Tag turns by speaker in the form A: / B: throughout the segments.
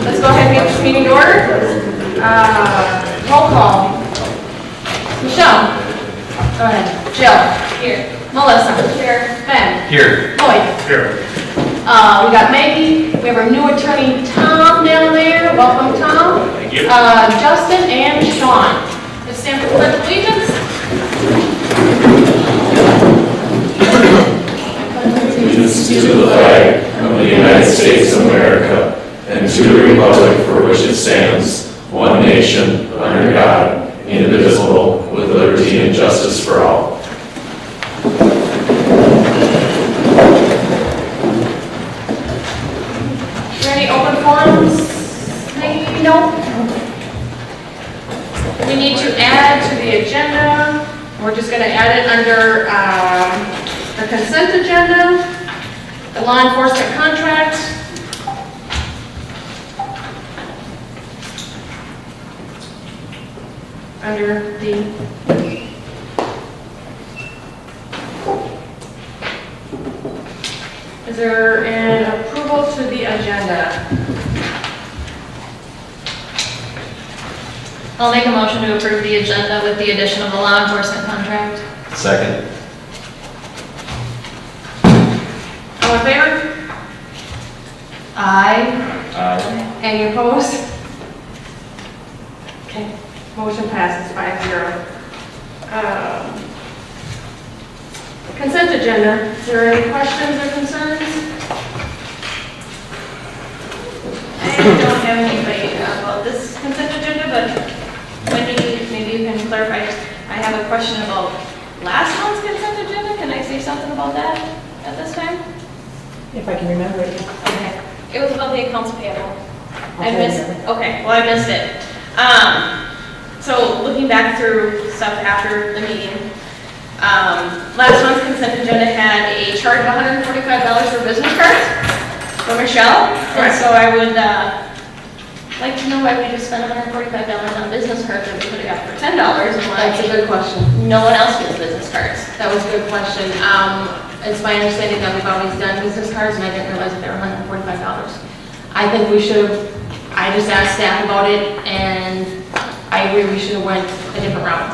A: Let's go ahead and get this meeting to order. Roll call. Michelle. Go ahead. Jill. Here. Melissa. Here. Ben.
B: Here.
A: Lloyd.
B: Here.
A: We got Maggie. We have our new attorney, Tom, down there. Welcome, Tom.
B: Thank you.
A: Justin and Sean. Let's stand for the pledge of allegiance.
C: Allegiance to the flag of the United States of America and to the republic for which it stands, one nation, under God, indivisible, with liberty and justice for all.
A: Any open forums? Maybe no? We need to add to the agenda. We're just going to add it under the consent agenda, the law enforcement contract. Under the Is there an approval to the agenda?
D: I'll make a motion to approve the agenda with the addition of the law enforcement contract.
C: Second.
A: All in favor? Aye. Any opposed? Okay, motion passes 5-0. Consent agenda, is there any questions or concerns?
D: I don't have anybody about this consent agenda, but Wendy, maybe you can clarify. I have a question about last month's consent agenda. Can I say something about that at this time?
E: If I can remember it.
D: Okay. It was about the accounts payable. I
E: try to
D: missed,
E: remember.
D: okay, well, I missed it. So looking back through stuff after the meeting, last month's consent agenda had a charge of $145 for business cards for Michelle. And so I would like to know why we just spent $145 on business cards that we could have got for $10 and
A: That's a
D: why
A: good question.
D: no one else gets business cards.
A: That was a good question. It's my understanding that we've always done business cards, and I didn't realize that they were $145. I think we should have, I just asked staff about it, and I agree we should have went a different route.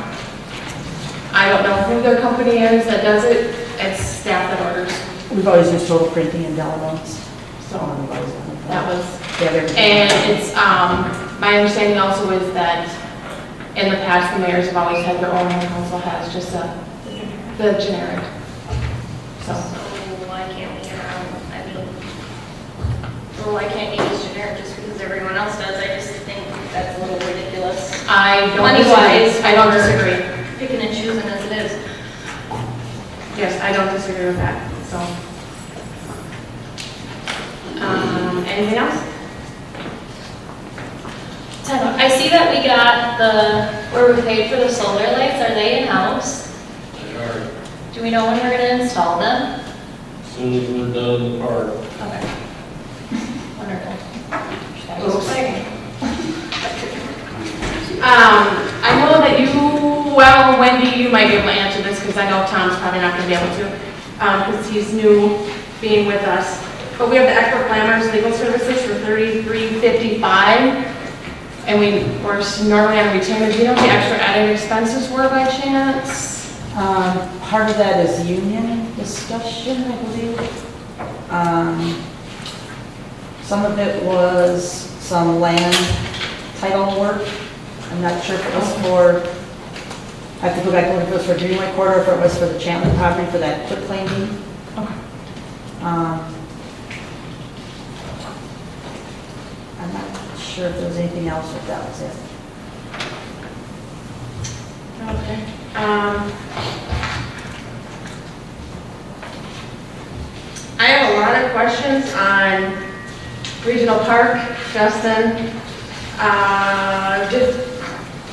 A: I don't know who their company is that does it. It's staff that orders.
E: We've always used total printing and dollar amounts.
A: So
E: We've always done it.
A: that was,
E: Yeah, they're-
A: and it's, my understanding also is that in the past, the mayors have always had their own, and council has just the generic.
D: So
A: So,
D: why can't we, well, why can't you use generic just because everyone else does? I just think that's a little ridiculous.
A: I don't
D: Money-wise,
A: disagree. I don't disagree.
D: Picking and choosing as it is.
A: Yes, I don't disagree with that, so. Anything else?
D: I see that we got where we paid for the solar lights. Are they in-house?
B: They are.
D: Do we know when we're gonna install them?
B: As soon as we're done the park.
D: Okay. Wonderful.
A: A little exciting. I know that you, well, Wendy, you might be able to answer this, because I know Tom's probably not gonna be able to, because he's new being with us. But we have the Eckert Lammers Legal Services for $33.55, and we're normally on retainer. Do you know what the extra added expenses were by chance?
E: Part of that is union discussion, I believe. Some of it was some land title work. I'm not sure if it was for, I have to go back and look if it was for Greenway Quarter or if it was for the Chandler property for that quit claim deed.
A: Okay.
E: I'm not sure if there was anything else, but that was it.
A: Okay. I have a lot of questions on Regional Park, Justin.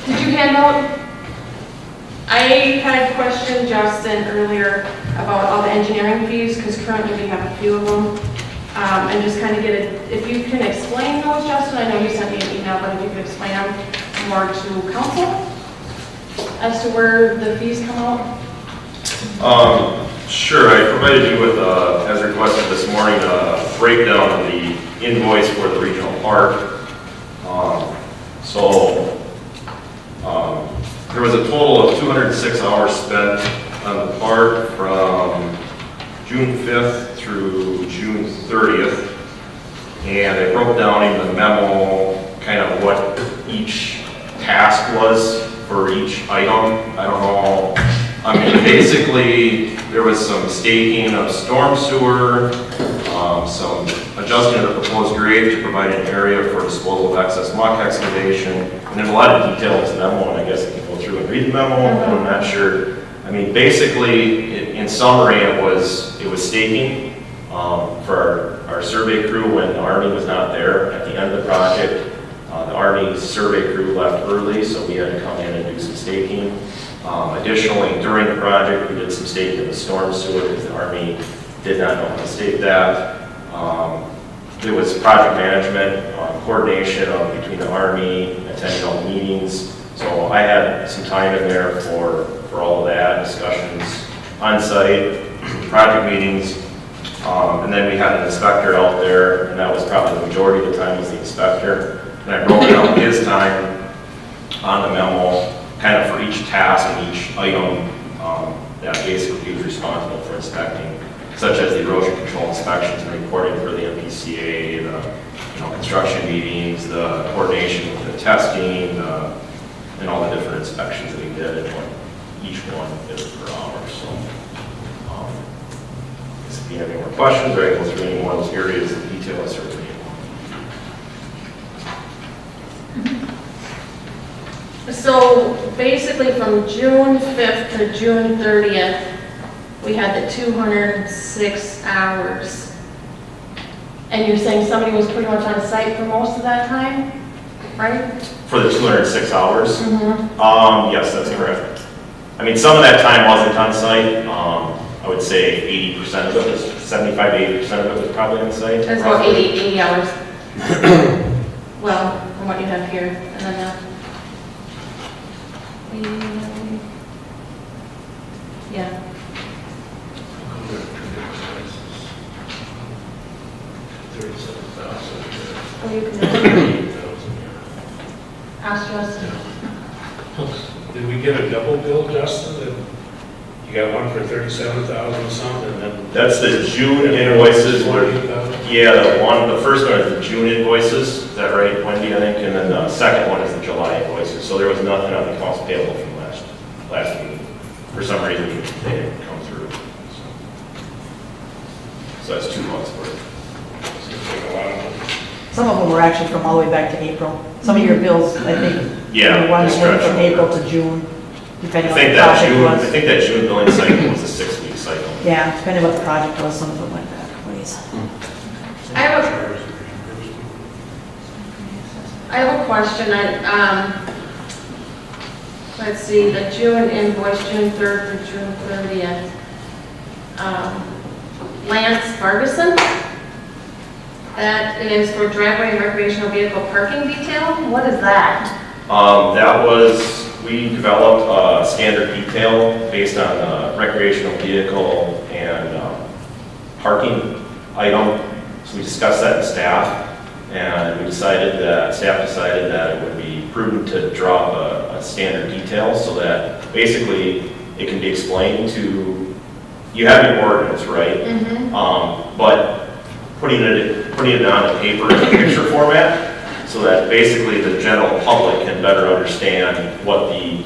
A: Did you hand out? I had questioned Justin earlier about all the engineering fees, because currently we have a few of them. And just kind of get if you can explain those, Justin. I know you sent me an email, but if you could explain them more to council as to where the fees come out.
F: Sure, I provided you with, as requested this morning, a breakdown of the invoice for the regional park. So, there was a total of 206 hours spent on the park from June 5th through June 30th. And I broke down in the memo kind of what each task was for each item. I don't know, I mean, basically, there was some staking of storm sewer, some adjusting of the proposed grade to provide an area for disposal of excess muck excavation. And there's a lot of detail in this memo, and I guess I can go through and read the memo, but I'm not sure. I mean, basically, in summary, it was staking for our survey crew when the Army was not there at the end of the project. The Army survey crew left early, so we had to come in and do some staking. Additionally, during the project, we did some staking in the storm sewer because the Army did not know how to stake that. There was project management, coordination between the Army, attending all the meetings. So I had some time in there for all of that, discussions on site, project meetings. And then we had an inspector out there, and that was probably the majority of the time was the inspector. And I broke down his time on the memo, kind of for each task and each item that basically he was responsible for inspecting, such as the erosion control inspections and reporting for the MPCA, the construction meetings, the coordination with the testing, and all the different inspections that he did, and what each one did per hour. So, if you have any more questions, or I can go through any more of those areas of detail, I certainly will.
A: So basically from June 5th to June 30th, we had the 206 hours. And you're saying somebody was pretty much on site for most of that time, right?
F: For the 206 hours?
A: Mm-hmm.
F: Yes, that's correct. I mean, some of that time wasn't on site. I would say 80% of it was, 75 to 80% of it was probably on site.
A: That's about 80 hours. Well, from what you have here, and then yeah. Well, you can ask Justin.
B: Did we get a double bill, Justin? You got one for 37,000 something, and then.
F: That's the June invoices.
B: 20,000?
F: Yeah, the first one is the June invoices, is that right, Wendy, I think? And then the second one is the July invoices. So there was nothing on the accounts payable from last meeting. For some reason, they didn't come through. So that's 2 months worth.
B: Seems like a lot of money.
E: Some of them were actually from all the way back to April. Some of your bills, I think,
F: Yeah,
E: the ones
F: it's
E: went
F: stretched
E: from
F: over.
E: April to June,
F: I
E: depending on
F: think
E: the
F: that
E: project
F: June, I
E: was.
F: think that June billing cycle was a 6-week cycle.
E: Yeah, depending on what the project was, some of it went back a ways.
A: I have a question. Let's see, the June invoice, June 3rd to June 30th. Lance Ferguson. That is for driveway and recreational vehicle parking detail. What is that?
F: That was, we developed a standard detail based on recreational vehicle and parking item. So we discussed that in staff, and staff decided that it would be prudent to draw up a standard detail so that basically it can be explained to, you have your ordinance, right?
A: Mm-hmm.
F: But putting it on paper in a picture format, so that basically the general public can better understand what the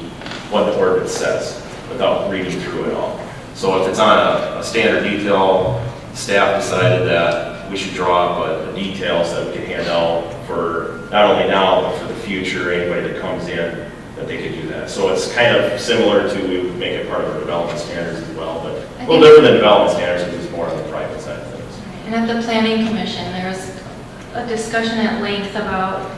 F: ordinance says without reading through it all. So if it's on a standard detail, staff decided that we should draw up a details that we can hand out for not only now, but for the future, anybody that comes in, that they could do that. So it's kind of similar to, we would make it part of our development standards as well, but a little different than development standards, because it's more on the private side of things.
G: And at the planning commission, there was a discussion at length about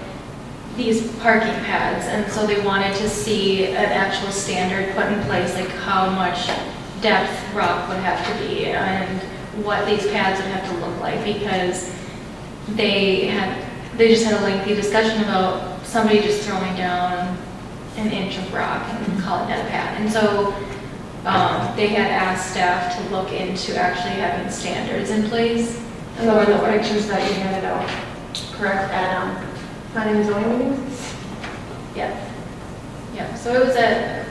G: these parking pads, and so they wanted to see an actual standard put in place, like how much depth rock would have to be and what these pads would have to look like, because they just had a lengthy discussion about somebody just throwing down an inch of rock and calling that a pad. And so they had asked staff to look into actually having standards in place.
A: And the pictures that you handed out, correct, at planning and zoning meetings?
G: Yeah. Yeah, so it was a.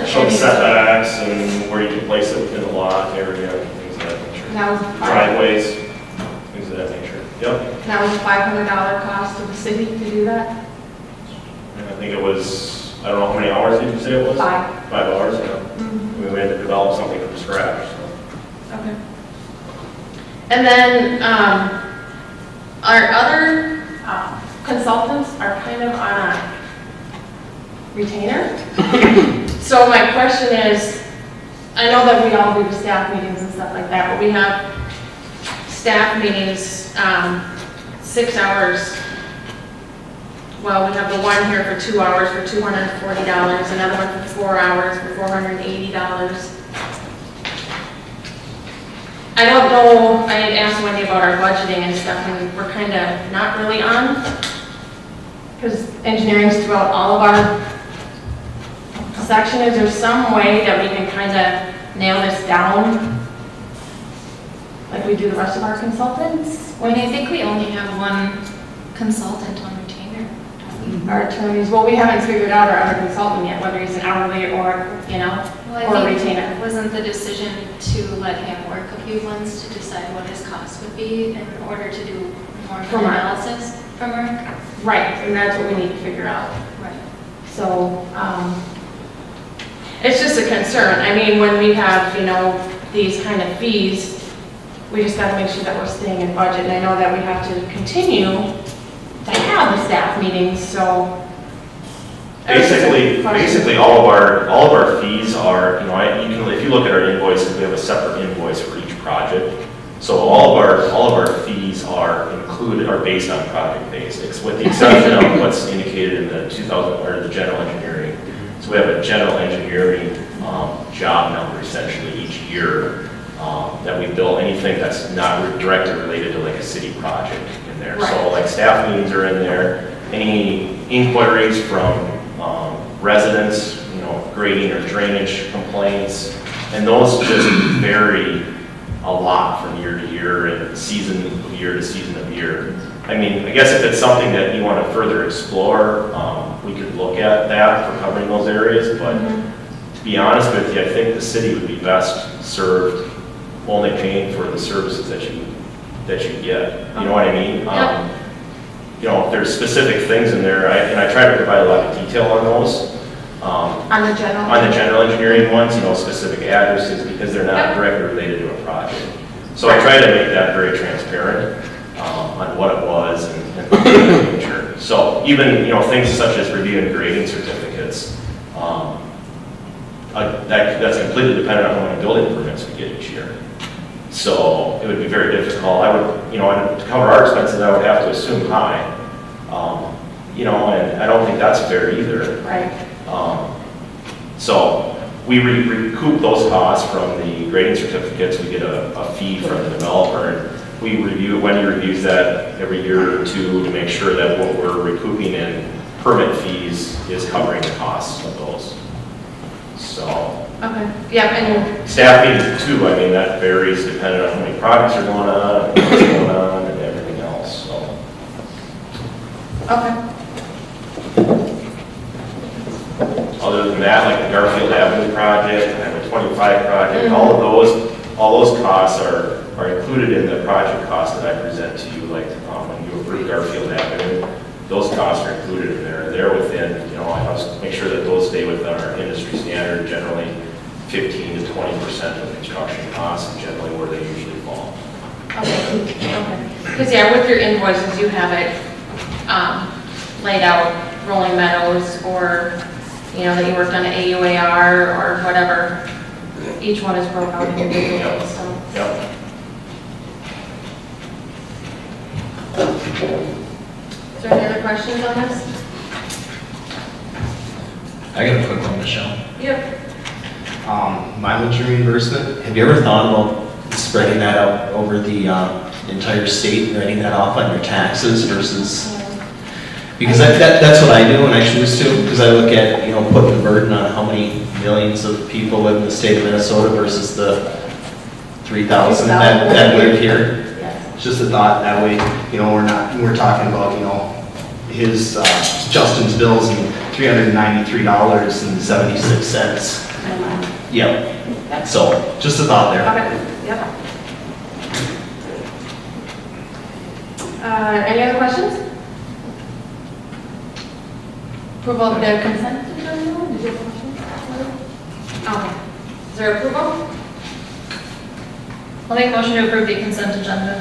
F: Show setbacks and where you can place it within the lot area, and things of that nature.
A: That was,
F: Driveways, things of that nature. Yep.
A: that was a $500 cost to the city to do that?
F: And I think it was, I don't know how many hours did you say it was?
A: 5.
F: 5 hours, yeah. We had to develop something from scratch, so.
A: Okay. And then, our other consultants are kind of on a retainer. So my question is, I know that we all do staff meetings and stuff like that, but we have staff meetings, 6 hours. Well, we have the one here for 2 hours for $240, another one for 4 hours for $480. I don't know, I had asked Wendy about our budgeting and stuff, and we're kind of not really on, because engineering's throughout all of our section. Is there some way that we can kind of nail this down, like we do the rest of our consultants?
G: I mean, I think we only have one consultant on retainer.
A: Our attorneys, well, we haven't figured out our other consultant yet, whether he's an hourly or, you know,
G: Well,
A: or
G: I
A: a
G: think
A: retainer.
G: wasn't the decision to let him work a few months to decide what his cost would be in order to do more of
A: For
G: an
A: Mark.
G: analysis for Mark?
A: Right, and that's what we need to figure out.
G: Right.
A: So, it's just a concern. I mean, when we have, you know, these kind of fees, we just gotta make sure that we're staying in budget. And I know that we have to continue to have the staff meetings, so.
F: Basically, all of our fees are, you know, you can, if you look at our invoices, we have a separate invoice for each project. So all of our fees are based on project basics, with the exception of what's indicated in the the general engineering. So we have a general engineering job number essentially each year that we bill anything that's not directly related to like a city project in there. So
A: Right.
F: like staff meetings are in there, any inquiries from residents, you know, grading or drainage complaints, and those just vary a lot from year to year and season of year to season of year. I mean, I guess if it's something that you want to further explore, we could look at that for covering those areas, but to be honest with you, I think the city would be best served only paying for the services that you get. You know what I mean?
A: Yep.
F: You know, there's specific things in there, and I try to provide a lot of detail on those.
A: On the general?
F: On the general engineering ones, you know, specific addresses, because they're not directly related to a project. So I try to make that very transparent on what it was and things of that nature. So even, you know, things such as review and grading certificates, that's completely dependent on how many building permits we get each year. So it would be very difficult. I would, you know, and to cover our expenses, I would have to assume high. You know, and I don't think that's fair either.
A: Right.
F: So we recoup those costs from the grading certificates. We get a fee from the developer. And we review, Wendy reviews that every year or two to make sure that what we're recouping in permit fees is covering the costs of those. So.
A: Okay, yeah, and
F: Staff meetings too, I mean, that varies depending on how many projects are going on, and what's going on, and everything else, so.
A: okay.
F: Other than that, like the Garfield Avenue project, and the 25 project, all those costs are included in the project cost that I present to you, like when you approve Garfield Avenue, those costs are included in there. They're within, you know, I must make sure that those stay within our industry standard, generally 15 to 20% of construction costs, and generally where they usually fall.
A: Okay, because yeah, with your invoices, you have it laid out, Rolling Meadows, or, you know, that you worked on an AUAR, or whatever. Each one is broke out individually,
F: Yep.
A: so.
F: Yep.
A: Is there any other questions on this?
H: I got a quick one, Michelle.
A: Yep.
H: Mileage reimbursement, have you ever thought about spreading that out over the entire state, writing that off on your taxes versus, because that's what I do when I choose to, because I look at, you know, putting the burden on how many millions of people live in the state of Minnesota versus the 3,000 that live here.
A: Yes.
H: It's just a thought, that way, you know, we're talking about, you know, his, Justin's bills and $393.76. Yep. So, just a thought there.
A: Okay, yep. Any other questions? Approval of the consent agenda? Did you have questions? Okay. Is there approval?
G: I'll make a motion to approve the consent agenda.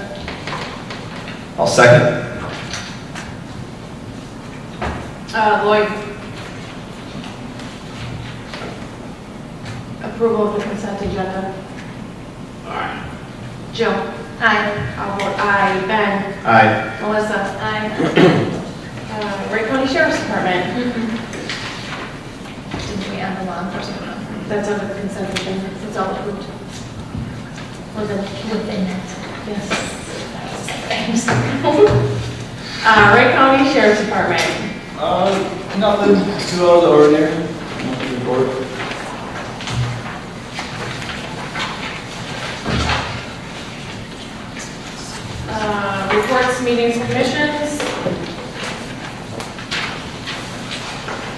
H: I'll second.
A: Lloyd? Approval of the consent agenda.
B: Aye.
A: Jill?
G: Aye.
A: I'll vote aye. Ben?
H: Aye.
A: Melissa?
G: Aye.
A: Wright County Sheriff's Department?
G: Didn't we add the law enforcement?
A: That's under the consent agenda. It's all approved.
G: Within it.
A: Yes.
G: Thanks.
A: Wright County Sheriff's Department?
I: Nothing too out of the ordinary. Nothing to report.
A: Reports, meetings, commissions.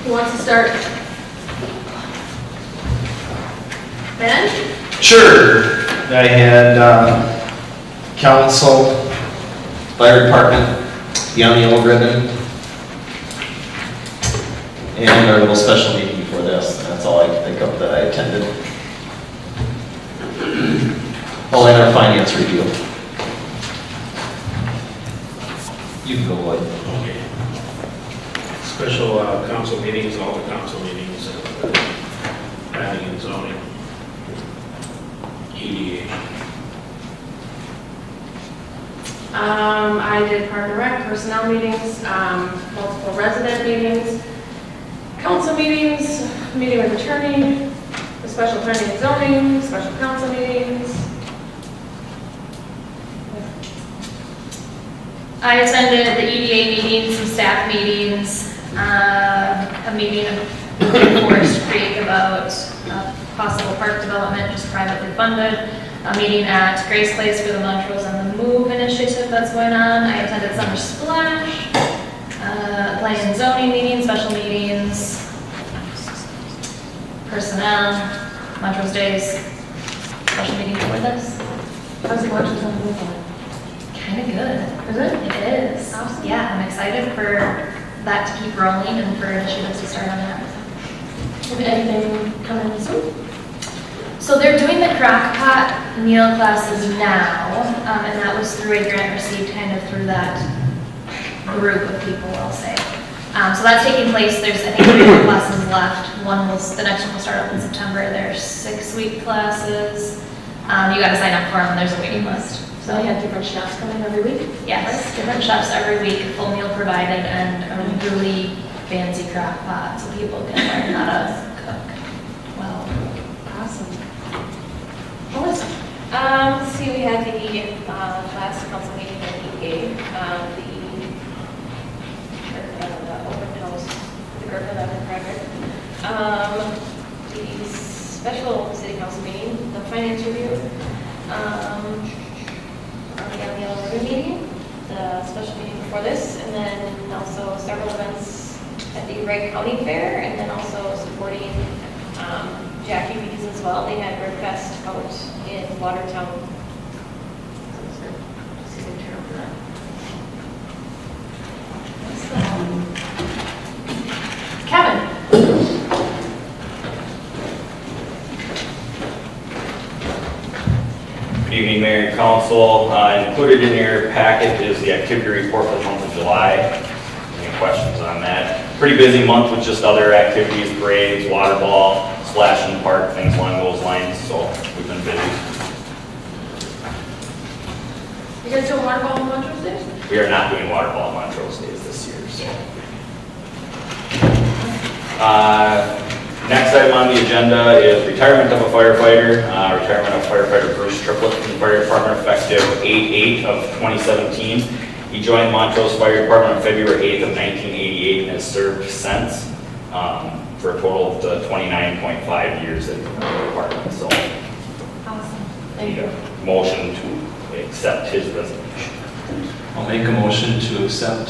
A: Who wants to start? Ben?
H: Sure. I had, council, fire department, be on the old ribbon, and our little special meeting before this. That's all I can think of that I attended. Oh, and our finance review. You can go, Lloyd.
B: Okay. Special council meetings, all the council meetings, planning and zoning, EDA.
A: I did Park and Rec, personnel meetings, multiple resident meetings, council meetings, meeting with attorney, the special planning and zoning, special council meetings.
G: I attended the EDA meetings, some staff meetings, a meeting with Forest Creek about possible park development, just privately funded, a meeting at Grace Place for the Montrose on the Move initiative that's going on. I attended Summer Splash, planning and zoning meetings, special meetings, personnel, Montrose Days, special meeting for this.
A: How's the Montrose on the Move going?
G: Kind of good.
A: Is it?
G: It is.
A: Awesome.
G: Yeah, I'm excited for that to keep rolling and for initiatives to start on that.
A: Anything coming soon?
G: So they're doing the crock pot meal classes now, and that was through a grant received kind of through that group of people, I'll say. So that's taking place, there's I think 3 more classes left. The next one will start up in September. There's 6-week classes. You gotta sign up for them, there's a waiting list.
A: So they had different chefs coming every week?
G: Yes, different chefs every week, full meal provided, and a really fancy crock pot, so people can learn how to cook well.
A: Awesome. Melissa?
D: Let's see, we had the last council meeting that we gave, the open house, the Griffin Oven project. The special city council meeting, the finance review. We had the Yellow Ribbon meeting, the special meeting before this, and then also several events at the Wright County Fair, and then also supporting Jackie Bees as well. They had Rib Fest out in Watertown.
A: Kevin?
J: Good evening, Mayor and Council. Included in your packet is the activity report for the month of July. Any questions on that? Pretty busy month with just other activities, parades, water ball, splash in the park, things along those lines, so we've been busy.
A: You guys doing water ball on Montrose Days?
J: We are not doing water ball Montrose Days this year, so. Next item on the agenda is retirement of a firefighter. Retirement of firefighter Bruce Triplett from the fire department effective 8/8 of 2017. He joined Montrose Fire Department on February 8th of 1988 and has served since for a total of 29.5 years in the department. So,
A: Awesome. Thank
J: need
A: you.
J: a motion to accept his resignation.
H: I'll make a motion to accept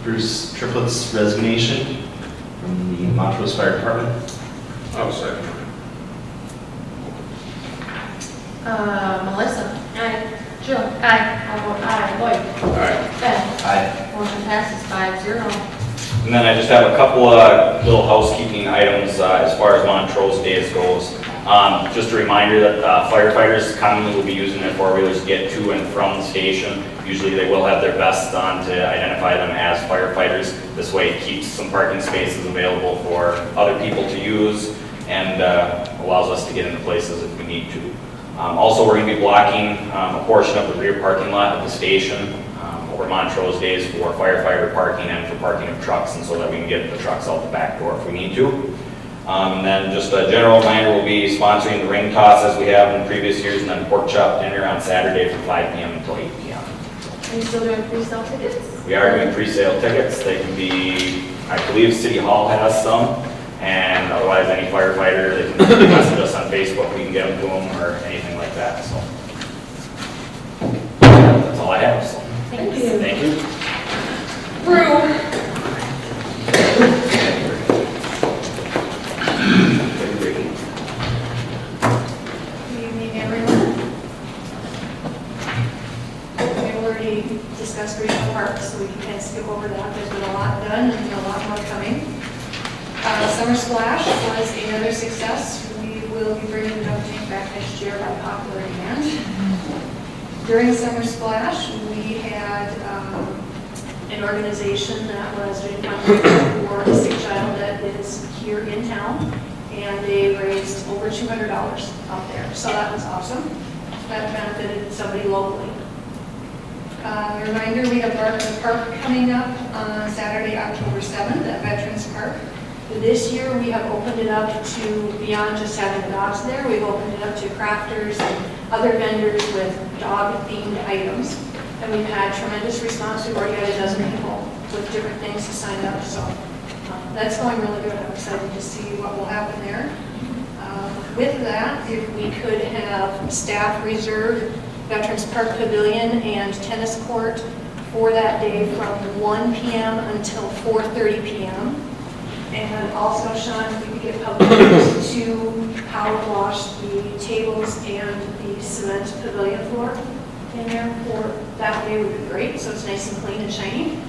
H: Bruce Triplett's resignation from the Montrose Fire Department.
B: I'll second.
A: Melissa?
G: Aye.
A: Jill?
G: Aye.
A: I vote aye. Lloyd?
B: All right.
A: Ben?
H: Aye.
A: Motion passes 5-0.
J: And then I just have a couple of little housekeeping items as far as Montrose Days goes. Just a reminder that firefighters commonly will be using their four-wheelers to get to and from the station. Usually they will have their vests on to identify them as firefighters. This way it keeps some parking spaces available for other people to use and allows us to get into places if we need to. Also, we're going to be blocking a portion of the rear parking lot of the station over Montrose Days for firefighter parking and for parking of trucks, and so that we can get the trucks out the back door if we need to. And then just a general reminder, we'll be sponsoring the ring toss as we have in previous years, and then pork chop dinner on Saturday from 5 p.m. until 8 p.m.
A: Are you still doing pre-sale tickets?
J: We are doing pre-sale tickets. They can be, I believe City Hall has some, and otherwise any firefighter, they can message us on Facebook, we can get them to them or anything like that, so. That's all I have, so.
A: Thank you.
J: Thank you.
K: Good evening, everyone. We already discussed regional parks, so we can kind of skip over that. There's been a lot done and a lot more coming. Summer Splash was another success. We will be bringing the dunk tank back next year by popular demand. During Summer Splash, we had an organization that was doing fundraising for a sick child that is here in town, and they raised over $200 out there, so that was awesome. That benefited somebody locally. A reminder, we have Barker Park coming up on Saturday, October 7th at Veterans Park. This year, we have opened it up to beyond just having the dogs there. We've opened it up to crafters and other vendors with dog-themed items. And we've had tremendous response. We've already had a dozen people with different things to sign up. So that's going really good. I'm excited to see what will happen there. With that, if we could have staff reserve Veterans Park Pavilion and tennis court for that day from 1 p.m. until 4:30 p.m. And also, Sean, if we could get public works to power wash the tables and the cement pavilion floor in there for that day would be great, so it's nice and clean and shiny.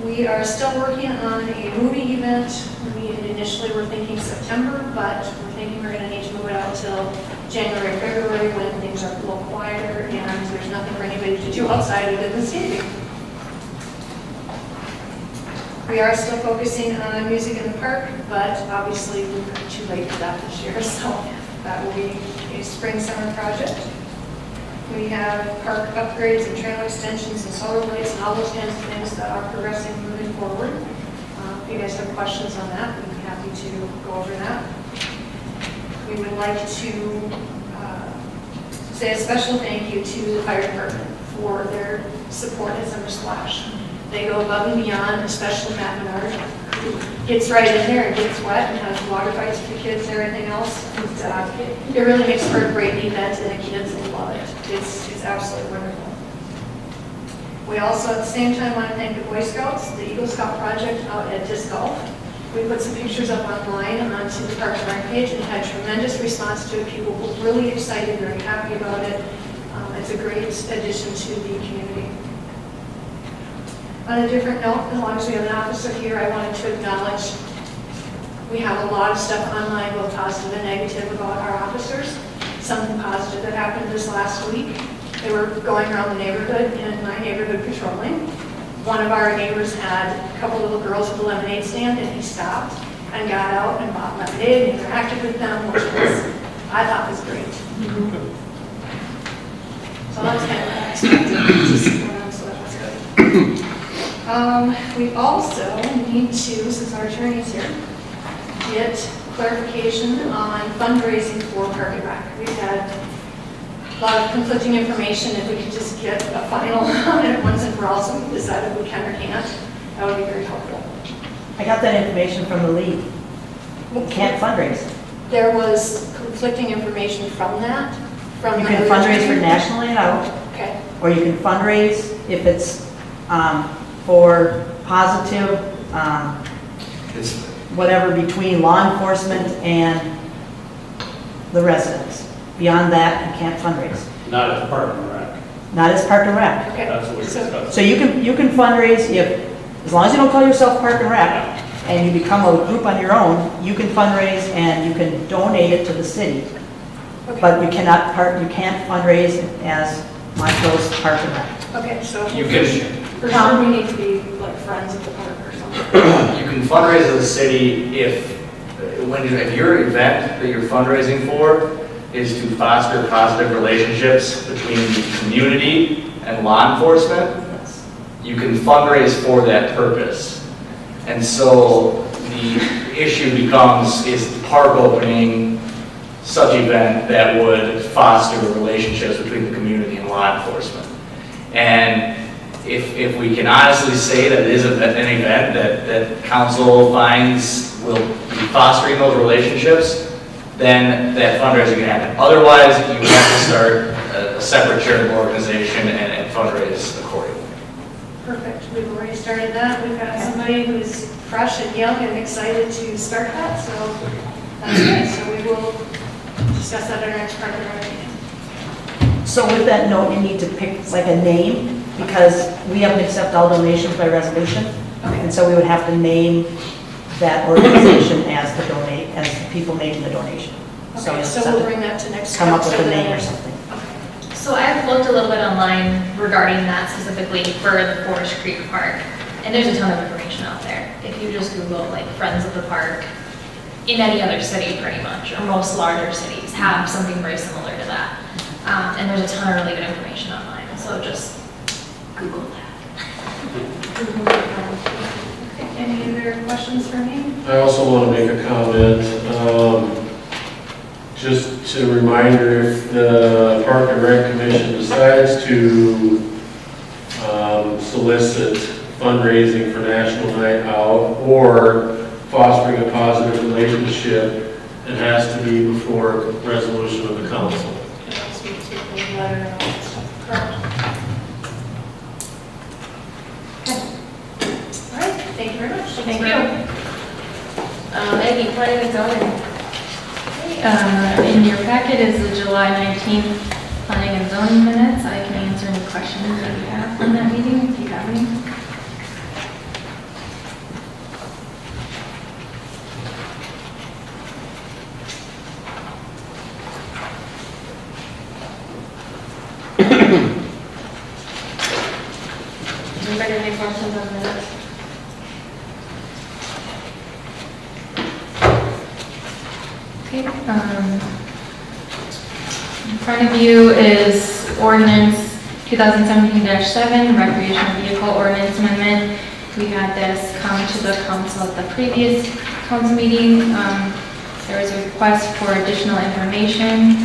K: We are still working on a movie event. We initially were thinking September, but we're thinking we're going to need to move it out till January, February, when things are a little quieter and there's nothing for anybody to do outside other than skating. We are still focusing on music in the park, but obviously we're too late for that this year, so that will be a spring-summer project. We have park upgrades and trail extensions and solar blades and all those kinds of things that are progressing moving forward. If you guys have questions on that, we'd be happy to go over that. We would like to say a special thank you to the fire department for their support at Summer Splash. They go above and beyond, especially Matt Menard, who gets right in there and gets wet and has water fights for the kids and everything else. And, it really makes for a great event, and the kids love it. It's absolutely wonderful. We also, at the same time, want to thank the Boy Scouts, the Eagle Scout project out at Disc Golf. We put some pictures up online onto the Park and Rec page and had tremendous response to it. People were really excited, very happy about it. It's a great addition to the community. On a different note, as long as we have an officer here, I wanted to acknowledge we have a lot of stuff online, both positive and negative, about our officers. Something positive that happened this last week. They were going around the neighborhood in my neighborhood patrolling. One of our neighbors had a couple little girls with a lemonade stand, and he stopped and got out and bought lemonade and interacted with them, which was, I thought was great. So that's kind of unexpected to see going on, so that was good. We also need to, since our attorney's here, get clarification on fundraising for Park and Rec. We've had a lot of conflicting information. If we could just get a final on it once and for all, so we can decide if we can or can't, that would be very helpful.
E: I got that information from the league. We can't fundraise.
K: There was conflicting information from that. From
E: You
K: the
E: can
K: other
E: fundraise for
K: attorney.
E: nationally and out.
K: Okay.
E: or you can fundraise if it's for positive,
I: It's,
E: whatever, between law enforcement and the residents. Beyond that, you can't fundraise.
B: Not at the Park and Rec.
E: Not as Park and Rec.
K: Okay,
B: That's what we
K: so,
B: discussed.
E: So you can fundraise as long as you don't call yourself Park and Rec, and you become a group on your own, you can fundraise and you can donate it to the city.
K: okay,
E: But you can't fundraise as Montrose Park and Rec.
K: okay, so
I: you can,
K: for sure we need to be like friends of the park or something.
I: you can fundraise as a city if your event that you're fundraising for is to foster positive relationships between the community and law enforcement, you can fundraise for that purpose. And so the issue becomes, is the park opening such event that would foster relationships between the community and law enforcement? And if we can honestly say that it is an event that council finds will be fostering those relationships, then that fundraising can happen. Otherwise, you have to start a separate charitable organization and fundraise accordingly.
K: Perfect, we've already started that. We've got somebody who's fresh and young and excited to start that, so that's good. So we will discuss that at our next part of our meeting.
E: So with that note, you need to pick like a name, because we have to accept all donations by resolution. And so we would have to name that organization as the people making the donation. So
K: Okay,
E: you
K: so
E: just have
K: we'll
E: to
K: bring that to next.
E: come up with
K: council
E: a name
K: then.
E: or something.
G: So I've looked a little bit online regarding that specifically for the Forest Creek Park, and there's a ton of information out there. If you just Google like Friends of the Park, in any other city pretty much, or most larger cities have something very similar to that. And there's a ton of really good information online, so just Google that.
K: Any other questions for me?
L: I also want to make a comment, just a reminder, if the Park and Rec Commission decides to solicit fundraising for National Night Out or fostering a positive relationship, it has to be before resolution of the council.
K: It has to be to the letter and all that stuff. Correct. All right, thank you very much.
G: Thank you. Maggie, planning and zoning. In your packet is the July 19th planning and zoning minutes. I can answer any questions that you have from that meeting, if you have any. Anybody have any questions on the minutes? Okay, in front of you is ordinance 2017-7, recreational vehicle ordinance amendment. We had this come to the council at the previous council meeting. There was a request for additional information.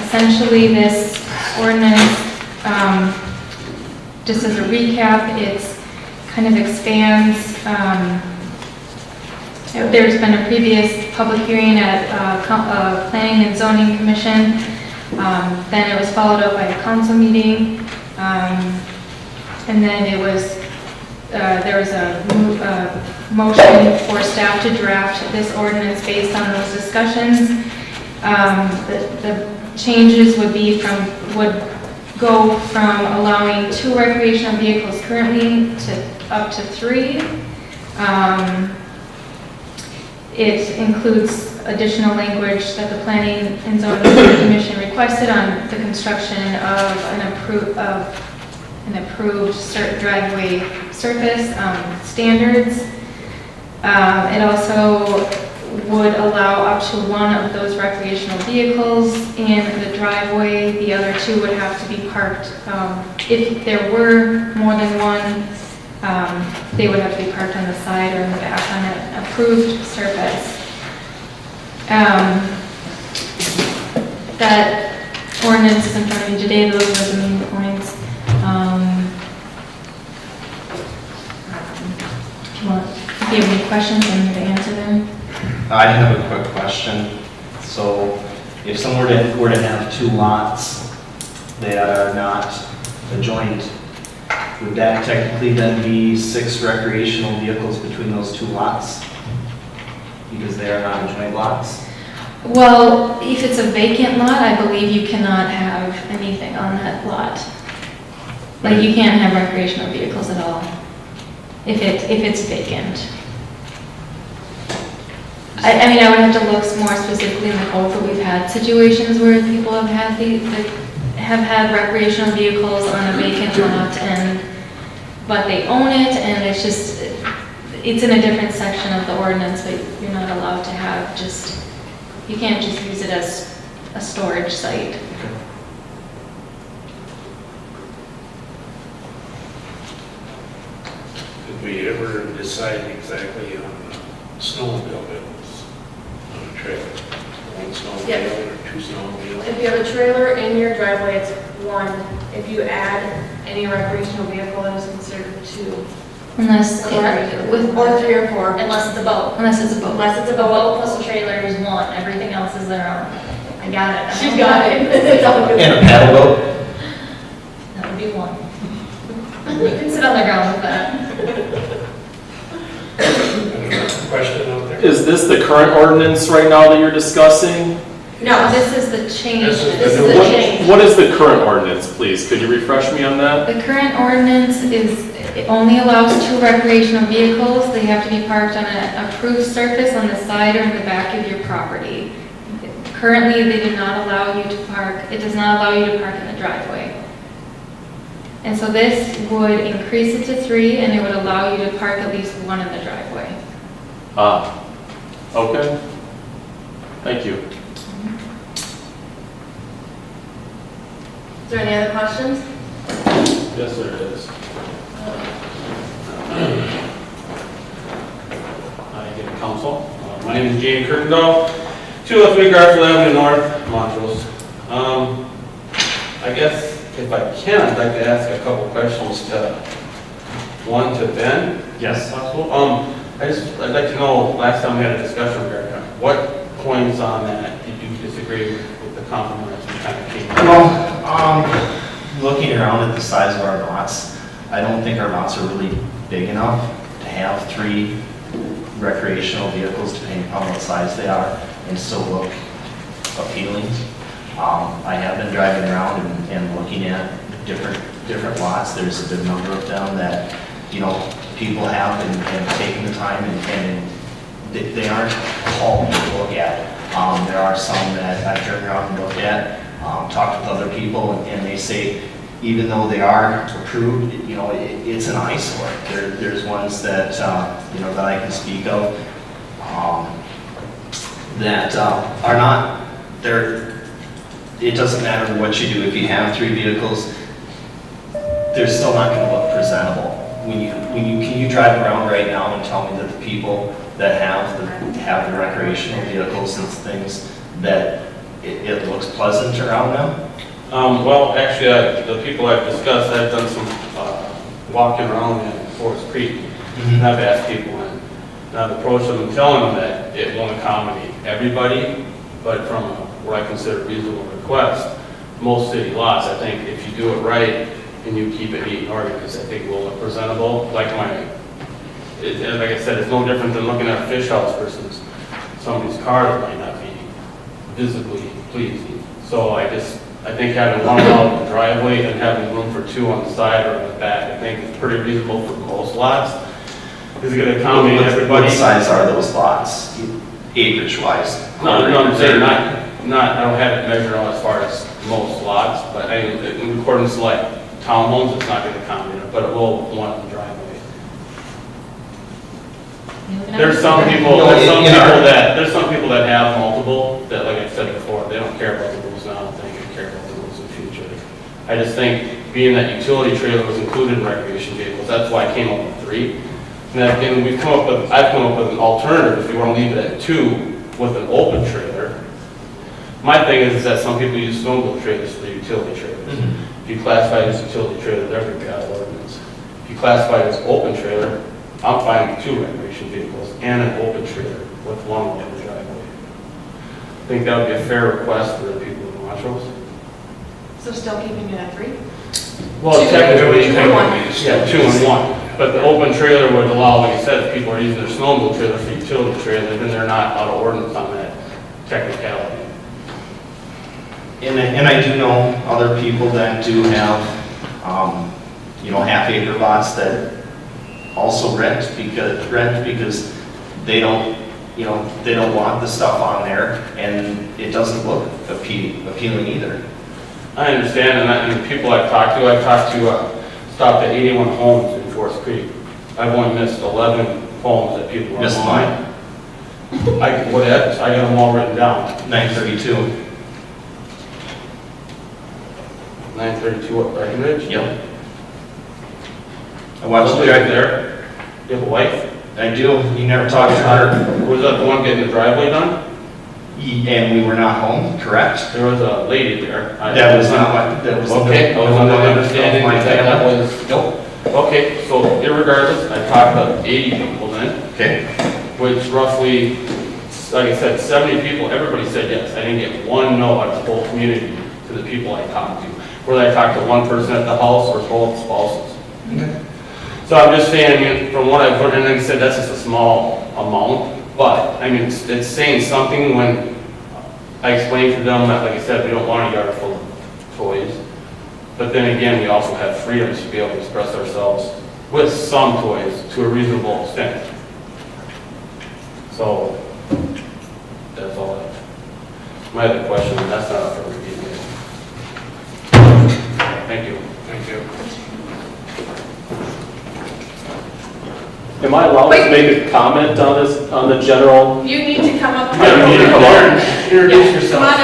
G: Essentially, this ordinance, just as a recap, it's kind of expands, there's been a previous public hearing at Planning and Zoning Commission. Then it was followed up by a council meeting. And then it was, there was a motion for staff to draft this ordinance based on those discussions. The changes would go from allowing 2 recreational vehicles currently to up to 3. It includes additional language that the Planning and Zoning Commission requested on the construction of an approved driveway surface standards. It also would allow up to 1 of those recreational vehicles in the driveway. The other 2 would have to be parked. If there were more than 1, they would have to be parked on the side or in the back on an approved surface. That ordinance is in front of you today. Those are the main points. If you have any questions, I'm here to answer them.
H: I have a quick question. So if someone were to have 2 lots that are not adjoined, would that technically then be 6 recreational vehicles between those 2 lots? Because they are not adjoined lots?
G: Well, if it's a vacant lot, I believe you cannot have anything on that lot. Like, you can't have recreational vehicles at all, if it's vacant. I mean, I would have to look more specifically in the code, but we've had situations where people have had recreational vehicles on a vacant lot but they own it, and it's in a different section of the ordinance, but you're not allowed to have you can't just use it as a storage site.
B: Did we ever decide exactly on the snowmobile vehicles on a trailer? One snowmobile or 2 snowmobiles?
A: If you have a trailer in your driveway, it's 1. If you add any recreational vehicle, that is considered 2.
G: Unless,
A: Or 3 or 4.
D: Unless it's a boat.
G: unless it's a boat.
D: Unless it's a boat plus a trailer is 1, everything else is their own. I got it.
A: She's got it. It's all good.
H: And a paddle boat?
D: That would be 1. You can sit on the ground with that.
B: Question out there?
C: Is this the current ordinance right now that you're discussing?
G: No, this is the change.
B: This is
A: This is
B: the
A: the
B: new one?
A: change.
C: What is the current ordinance, please? Could you refresh me on that?
G: The current ordinance it only allows 2 recreational vehicles. They have to be parked on an approved surface on the side or in the back of your property. Currently, they do not allow you to park, it does not allow you to park in the driveway. And so this would increase it to 3, and it would allow you to park at least 1 in the driveway.
C: Okay. Thank you.
A: Is there any other questions?
L: Yes, there is. Hi, again, council. My name is Jamie Kirkendall, 203 Garfield Avenue North, Montrose. I guess if I can, I'd like to ask a couple questions to Ben.
H: Yes.
L: Possible. I'd like to know, last time we had a discussion regarding that, what points on that did you disagree with the compromise we kind of came to?
H: Well, looking around at the size of our lots, I don't think our lots are really big enough to have 3 recreational vehicles, depending upon what size they are, and still look appealing. I have been driving around and looking at different lots. There's a good number of them that, people have and taking the time and they aren't called to look at. There are some that I've driven around and looked at, talked with other people, and they say, even though they are approved, it's an eyesore. There's ones that, that I can speak of, that are not, it doesn't matter what you do. If you have 3 vehicles, they're still not going to look presentable. Can you drive around right now and tell me that the people that have the recreational vehicles and things, that it looks pleasant around them?
L: Well, actually, the people I've discussed, I've done some walking around in Forest Creek. And I've asked people, and I've approached them and telling them that it won't accommodate everybody, but from what I consider reasonable request, most city lots, I think if you do it right and you keep it neat and organized, I think it will look presentable. Like I said, it's no different than looking at a fish house versus somebody's car that might not be visibly pleasing. So I think having 1 out in the driveway and having room for 2 on the side or in the back, I think is pretty reasonable for most lots. Is it going to accommodate everybody?
H: What size are those lots, acreage-wise?
L: No, I'm saying I don't have it measured out as far as most lots, but in accordance to like townhomes, it's not going to accommodate it, but it will want in the driveway. There's some people that have multiple, that, like I said before, they don't care about the rules now, they can care about the rules in the future. I just think, being that utility trailer was included in recreation vehicles, that's why I came up with 3. And then I've come up with an alternative, if you want to leave it at 2, with an open trailer. My thing is that some people use snowmobile trailers for utility trailers. If you classify it as utility trailer, they're going to be out of ordinance. If you classify it as open trailer, I'm fine with 2 recreation vehicles and an open trailer with 1 in the driveway. I think that would be a fair request for the people in Montrose.
A: So still keeping it at 3?
L: Well, technically,
A: Two and one.
L: yeah, 2 and 1. But the open trailer would allow, like you said, if people are using their snowmobile trailer for utility trailer, then they're not out of ordinance on that technicality.
H: And I do know other people that do have, half-acre lots that also rent because they don't, they don't want the stuff on there, and it doesn't look appealing either.
L: I understand, and the people I've talked to, stopped at 81 homes in Forest Creek. I've only missed 11 homes that people are
H: Missed
L: online. I got them all written down.
H: 932.
L: 932 what, Breckenridge?
H: Yep. I watched
L: Somebody
H: the
L: right there. You have a wife?
H: I do. You never talked to her.
L: Was that the one getting the driveway done?
H: And we were not home, correct?
L: There was a lady there.
H: That was not what, that was.
L: Okay, I was under the understanding
H: My
L: that that
H: family.
L: was,
H: Nope.
L: okay, so irregardless, I talked to 80 people then,
H: Okay.
L: which roughly, like I said, 70 people, everybody said yes. I didn't get one no out of the whole community to the people I talked to. Whether I talked to one person at the house or both spouses.
H: Okay.
L: So I'm just saying, I mean, from what I've heard, and like I said, that's just a small amount, but, I mean, it's saying something when I explained to them that, like I said, we don't want a yard full of toys. But then again, we also have freedoms to be able to express ourselves with some toys to a reasonable extent. So, that's all I have. My other question, and that's not up for review yet. Thank you.
B: Thank you.
C: Am I allowed to make a comment on this, on the general?
A: You need to come up.
C: Yeah, you need to come up.
L: Introduce
A: Come
L: yourself.
A: on up.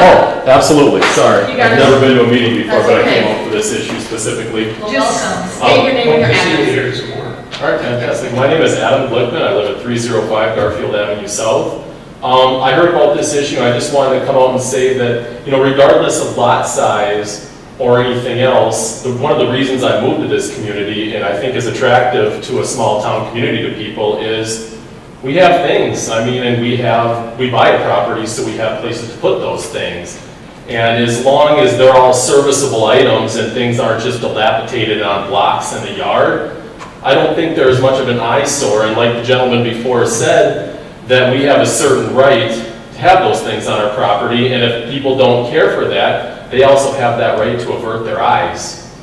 C: Oh, absolutely, sorry.
A: You got
C: I've
A: it.
C: never been to a meeting before,
A: That's
C: but I
A: okay.
C: came up for this issue specifically.
G: Well,
A: Just
G: welcome.
A: state your name and your
B: Hope to see you
A: address.
B: here some more.
C: All right, fantastic. My name is Adam Glickman. I live at 305 Garfield Avenue South. I heard about this issue. I just wanted to come out and say that, regardless of lot size or anything else, one of the reasons I moved to this community, and I think is attractive to a small town community to people, is we have things. I mean, and we buy a property, so we have places to put those things. And as long as they're all serviceable items and things aren't just dilapidated on blocks in the yard, I don't think there's much of an eyesore. And like the gentleman before said, that we have a certain right to have those things on our property, and if people don't care for that, they also have that right to avert their eyes.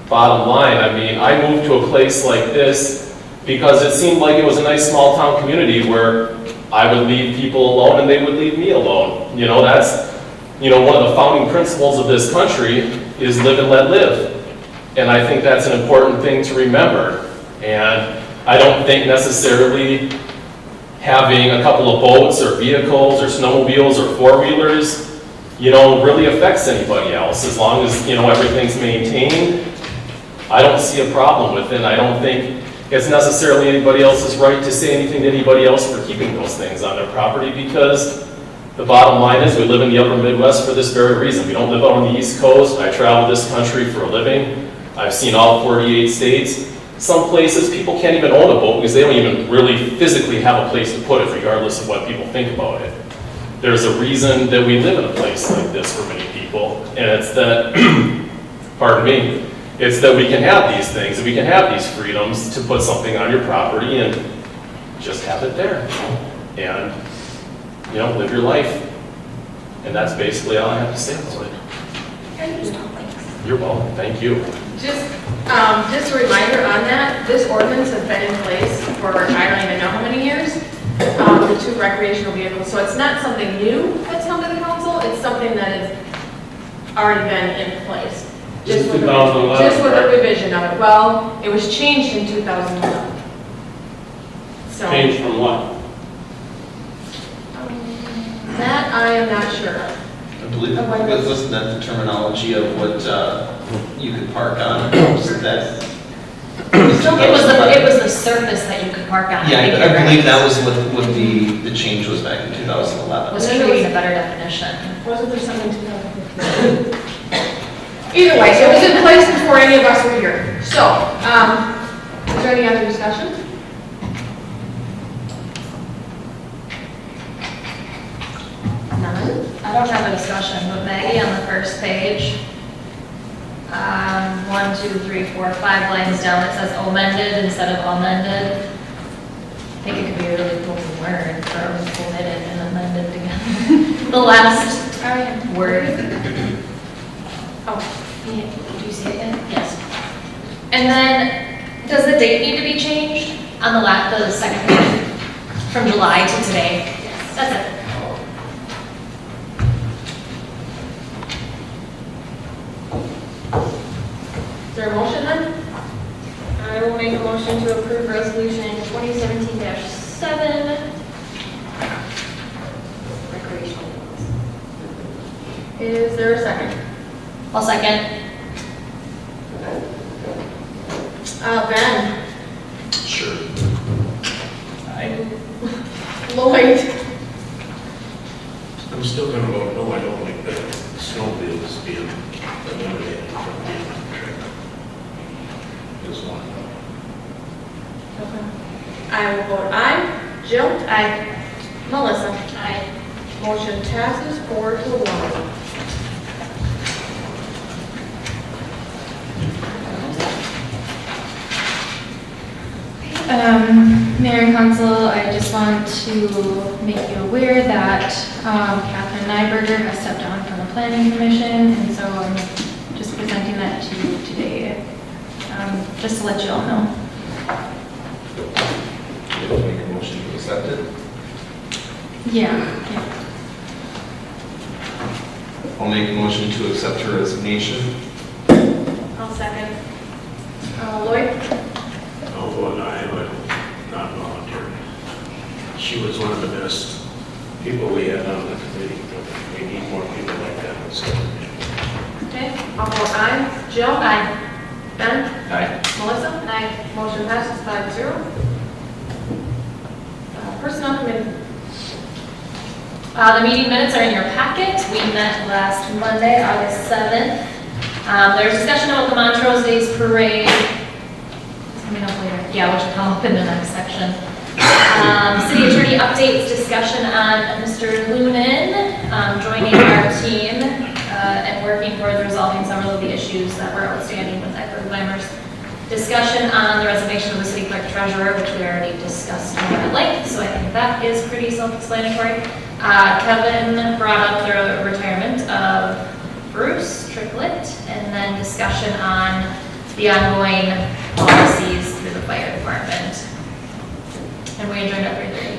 C: Bottom line, I mean, I moved to a place like this because it seemed like it was a nice small town community where I would leave people alone and they would leave me alone. That's, one of the founding principles of this country is live and let live. And I think that's an important thing to remember. And I don't think necessarily having a couple of boats or vehicles or snowmobiles or four-wheelers, really affects anybody else. As long as, everything's maintained, I don't see a problem with it. I don't think it's necessarily anybody else's right to say anything to anybody else for keeping those things on their property, because the bottom line is we live in the upper Midwest for this very reason. We don't live out on the East Coast. I travel this country for a living. I've seen all 48 states. Some places people can't even own a boat because they don't even really physically have a place to put it, regardless of what people think about it. There's a reason that we live in a place like this for many people, and it's that, pardon me, it's that we can have these things, we can have these freedoms to put something on your property and just have it there. And, live your life. And that's basically all I have to say about it. You're welcome, thank you.
A: Just a reminder on that, this ordinance has been in place for, I don't even know how many years, the 2 recreational vehicles. So it's not something new that's come to the council, it's something that has already been in place.
L: Since
A: with a-
L: 2011,
A: Just with a
L: correct?
A: revision of it. Well, it was changed in 2011. So,
L: Changed from what?
A: that I am not sure of.
H: I believe, wasn't that the terminology of what you could park on? Wasn't that?
G: It was the surface that you could park on.
H: Yeah,
G: think
H: I
G: you're
H: believe
G: right.
H: that was what the change was back in 2011.
G: Was creating a better definition.
A: Wasn't there something to that? Either way, it was in place before any of us were here. So, is there any other discussion?
G: None? I don't have a discussion, but Maggie on the first page 1, 2, 3, 4, 5 lines down, it says amended instead of amended. I think it could be a really cool word for omitted and amended together. The last word. Oh, yeah, do you see it yet? Yes. And then, does the date need to be changed on the second page, from July to today? Yes. That's it.
A: Is there a motion then?
G: I will make a motion to approve resolution 2017-7. Recreational.
A: Is there a second?
G: I'll second.
A: Ben?
B: Sure.
A: Lloyd?
B: I'm still gonna vote no, I don't like the snowmobiles being eliminated from the track. Is one.
A: I will vote aye. Jill?
G: Aye.
A: Melissa?
G: Aye.
A: Motion passes 4-1.
G: Mayor and Council, I just want to make you aware that Catherine Nyberger has stepped down from the Planning Commission, and so I'm just presenting that to you today, just to let you all know.
H: You'll make a motion to accept it?
G: Yeah.
H: I'll make a motion to accept her resignation.
A: I'll second. Lloyd?
B: I'll vote aye, but not voluntary. She was one of the best people we had on the committee. We need more people like that, so.
A: Okay, I'll vote aye. Jill?
G: Aye.
A: Ben?
H: Aye.
A: Melissa? Aye. Motion passes 5-0. Personnel committee.
G: The meeting minutes are in your packet. We met last Monday, August 7th. There's discussion about the Montrose Days Parade. It's coming up later. Yeah, which will come up in the next section. City attorney updates, discussion on Mr. Lumen joining our team and working towards resolving several of the issues that were outstanding with Edward Weimer's. Discussion on the resignation of the city clerk treasurer, which we already discussed more at length, so I think that is pretty self-explanatory. Kevin brought up the retirement of Bruce Triplett, and then discussion on the ongoing policies through the fire department. And we adjourned at 3:30.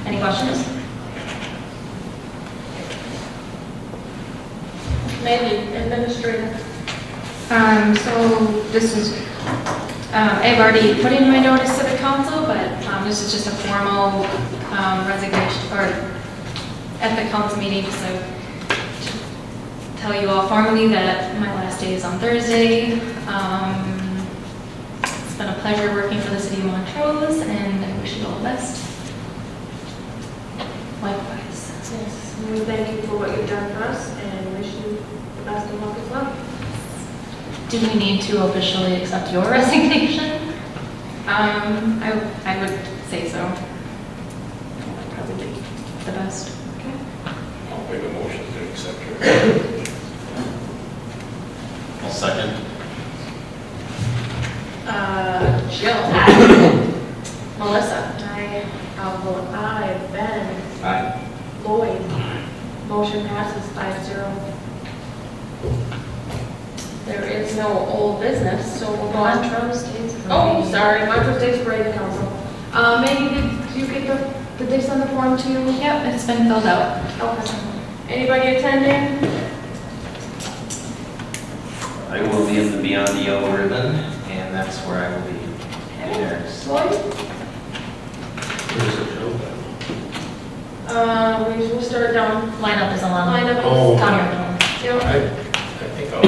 G: Any questions?
A: Maybe administrator.
G: So this is, I've already put in my notice to the council, but this is just a formal resignation, or at the council meeting, just to tell you all formally that my last day is on Thursday. It's been a pleasure working for the city of Montrose, and I wish you all the best. Likewise.
A: Yes, we thank you for what you've done for us and wish you the best of luck as well.
G: Do we need to officially accept your resignation? I would say so. Probably the best. Okay.
B: I'll make a motion to accept her.
H: I'll second.
A: Jill? Melissa? Aye. I'll vote aye. Ben?
H: Aye.
A: Lloyd? Motion passes 5-0. There is no old business, so we'll go on.
G: Montrose Days Parade.
A: Oh, sorry, Montrose Days Parade Council. Maggie, did you get did they send the form to you?
G: Yep, it's been filled out.
A: Okay. Anybody attending?
H: I will be in the Beyond the Yellow Ribbon, and that's where I will be. There.
A: Lloyd?
B: Where's the Jill?
A: We'll start down.
G: Lineup is along.
A: Lineup is
B: Oh.
G: Down
A: down.
G: your middle.
A: Yep.
B: I think I'll.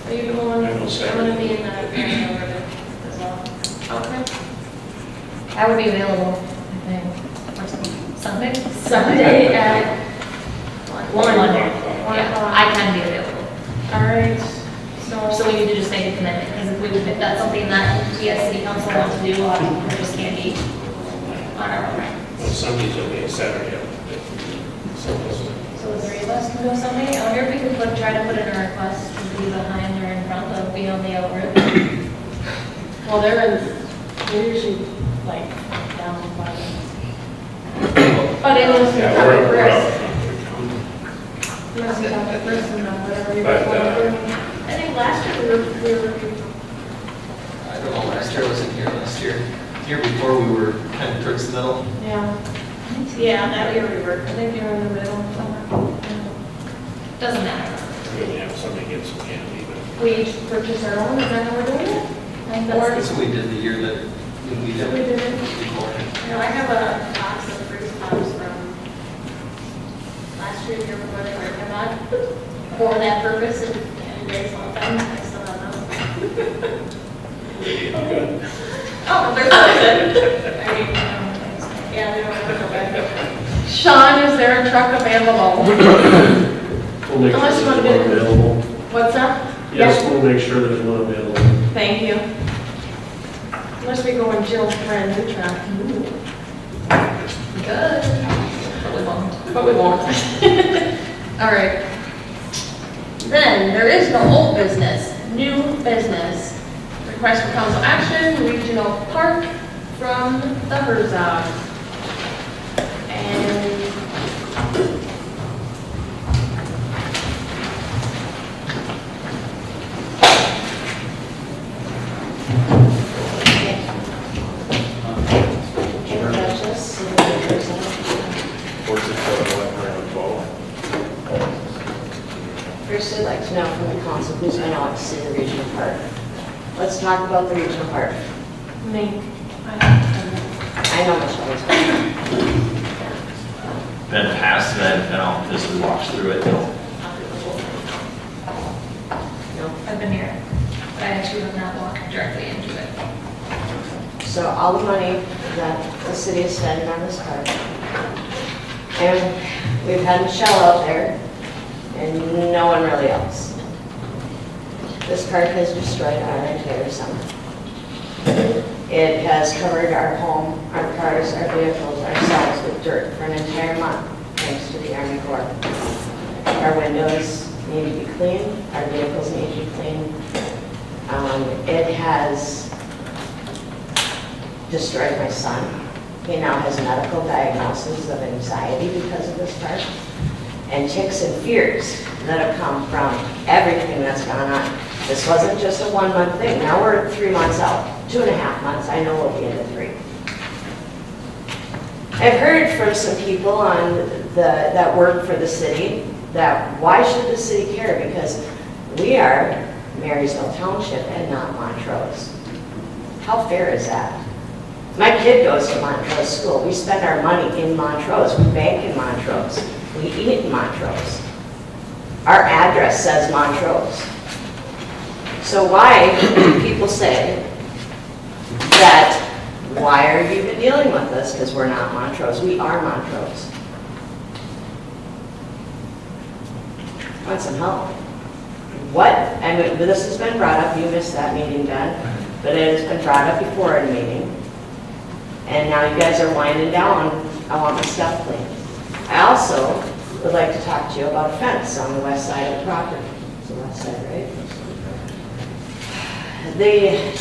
A: Are you going?
B: I will second.
A: I'm gonna be in that area over there as well. Okay.
G: I would be available, I think, what's Sunday?
A: Sunday at 1.
G: Yeah, I can be available.
A: All right.
G: So we need to just make a commitment, because if that's something that we as city council want to do, we just can't be on our own.
B: Well, Sunday's okay, Saturday.
G: So it's three of us can go someday. I wonder if we could try to put in a request to be behind or in front of, be on the outroad.
A: Well, they're usually like down by. But it was the
B: Yeah,
A: top
B: we're
A: Chris.
B: up.
A: It was the top Chris and whatever you
B: But,
A: want to do.
D: I think last year we were,
H: I don't know, last year I wasn't here last year. Year before, we were kind of towards the middle.
A: Yeah,
D: yeah, that year we were.
A: I think you're in the middle somewhere.
G: Doesn't matter.
B: We would have somebody get some candy, but.
A: We each purchase our own, is that how we're doing it?
G: I think
A: Or-
G: that's
H: That's what we did the year that we did
A: We did it.
H: before.
D: You know, I have a box of fruit pops from last year, year before, that I bought for that purpose and raised all the time. I still have those.
B: Good.
D: Oh, they're so good. I mean, yeah, they don't ever go back.
A: Sean, is there a truck available?
M: We'll make
A: Unless you
M: sure
A: want
M: there's
A: to
M: one
A: do-
M: available.
A: What's that?
M: Yes, we'll make sure there's one available.
A: Thank you. Unless we go in Jill's brand new truck.
G: good. But we won't.
A: But we won't.
D: All right. Then, there is no old business, new business. Request for council action, regional park from the Herzog. And
E: First, I'd like to know from the council who's going to want to see the regional park. Let's talk about the regional park.
A: Me.
E: I know Michelle's going.
H: Been past that, and I'll just watch through it.
G: I've been here, but I actually have not walked directly into it.
E: So all the money that the city is spending on this park, and we've had Michelle out there, and no one really else. This park has destroyed our entire summer. It has covered our home, our cars, our vehicles, ourselves with dirt for an entire month, thanks to the Army Corps. Our windows need to be cleaned, our vehicles need to be cleaned. It has destroyed my son. He now has medical diagnoses of anxiety because of this park, and tics and fears that have come from everything that's gone on. This wasn't just a 1 month thing. Now we're 3 months out, 2.5 months. I know we'll be into 3. I've heard from some people on that work for the city that why should the city care? Because we are Marysville Township and not Montrose. How fair is that? My kid goes to Montrose School. We spend our money in Montrose. We bank in Montrose. We eat in Montrose. Our address says Montrose. So why do people say that, why are you even dealing with us? Because we're not Montrose. We are Montrose. Want some help? What, I mean, this has been brought up, you missed that meeting, Ben, but it has been brought up before in a meeting. And now you guys are winding down, I want my stuff cleaned. I also would like to talk to you about a fence on the west side of the property. It's the west side, right? The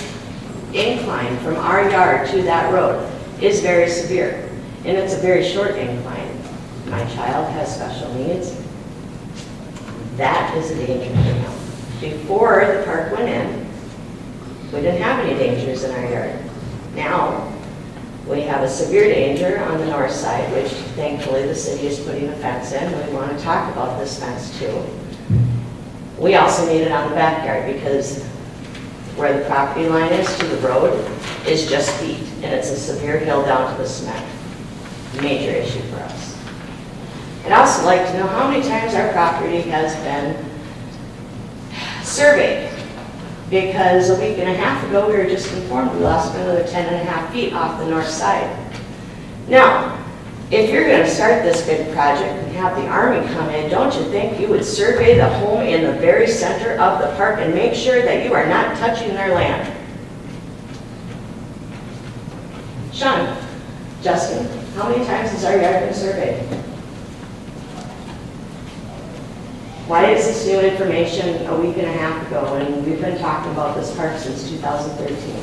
E: incline from our yard to that road is very severe, and it's a very short incline. My child has special needs. That is a danger to him. Before the park went in, we didn't have any dangers in our yard. Now, we have a severe danger on the north side, which thankfully the city is putting a fence in, and we want to talk about this fence too. We also need it on the backyard because where the property line is to the road is just feet, and it's a severe hill down to the cement. Major issue for us. I'd also like to know how many times our property has been surveyed. Because a week and a half ago, we were just informed we lost another 10.5 feet off the north side. Now, if you're going to start this big project and have the Army come in, don't you think you would survey the home in the very center of the park and make sure that you are not touching their land? Sean, Justin, how many times has our yard been surveyed?
N: Why is this new information a week and a half ago when we've been talking about this park since 2013?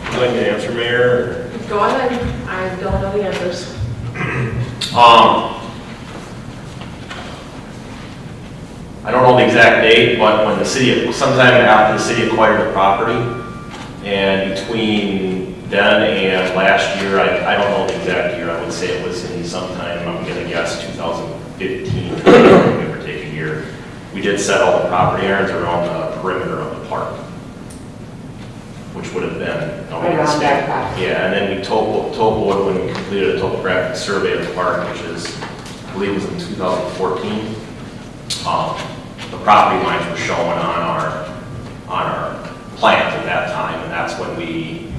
F: Would you like to answer, Mayor?
A: Go ahead, I don't know the answers.
F: I don't know the exact date, but when the city, sometime after the city acquired the property, and between then and last year, I don't know the exact year, I would say it was in sometime, I'm gonna guess 2015, give or take a year. We did set all the property irons around the perimeter of the park, which would have been.
N: Around that property.
F: Yeah, and then we topoed when we completed a topographic survey of the park, which is, I believe was in 2014. The property lines were shown on our plans at that time, and that's when we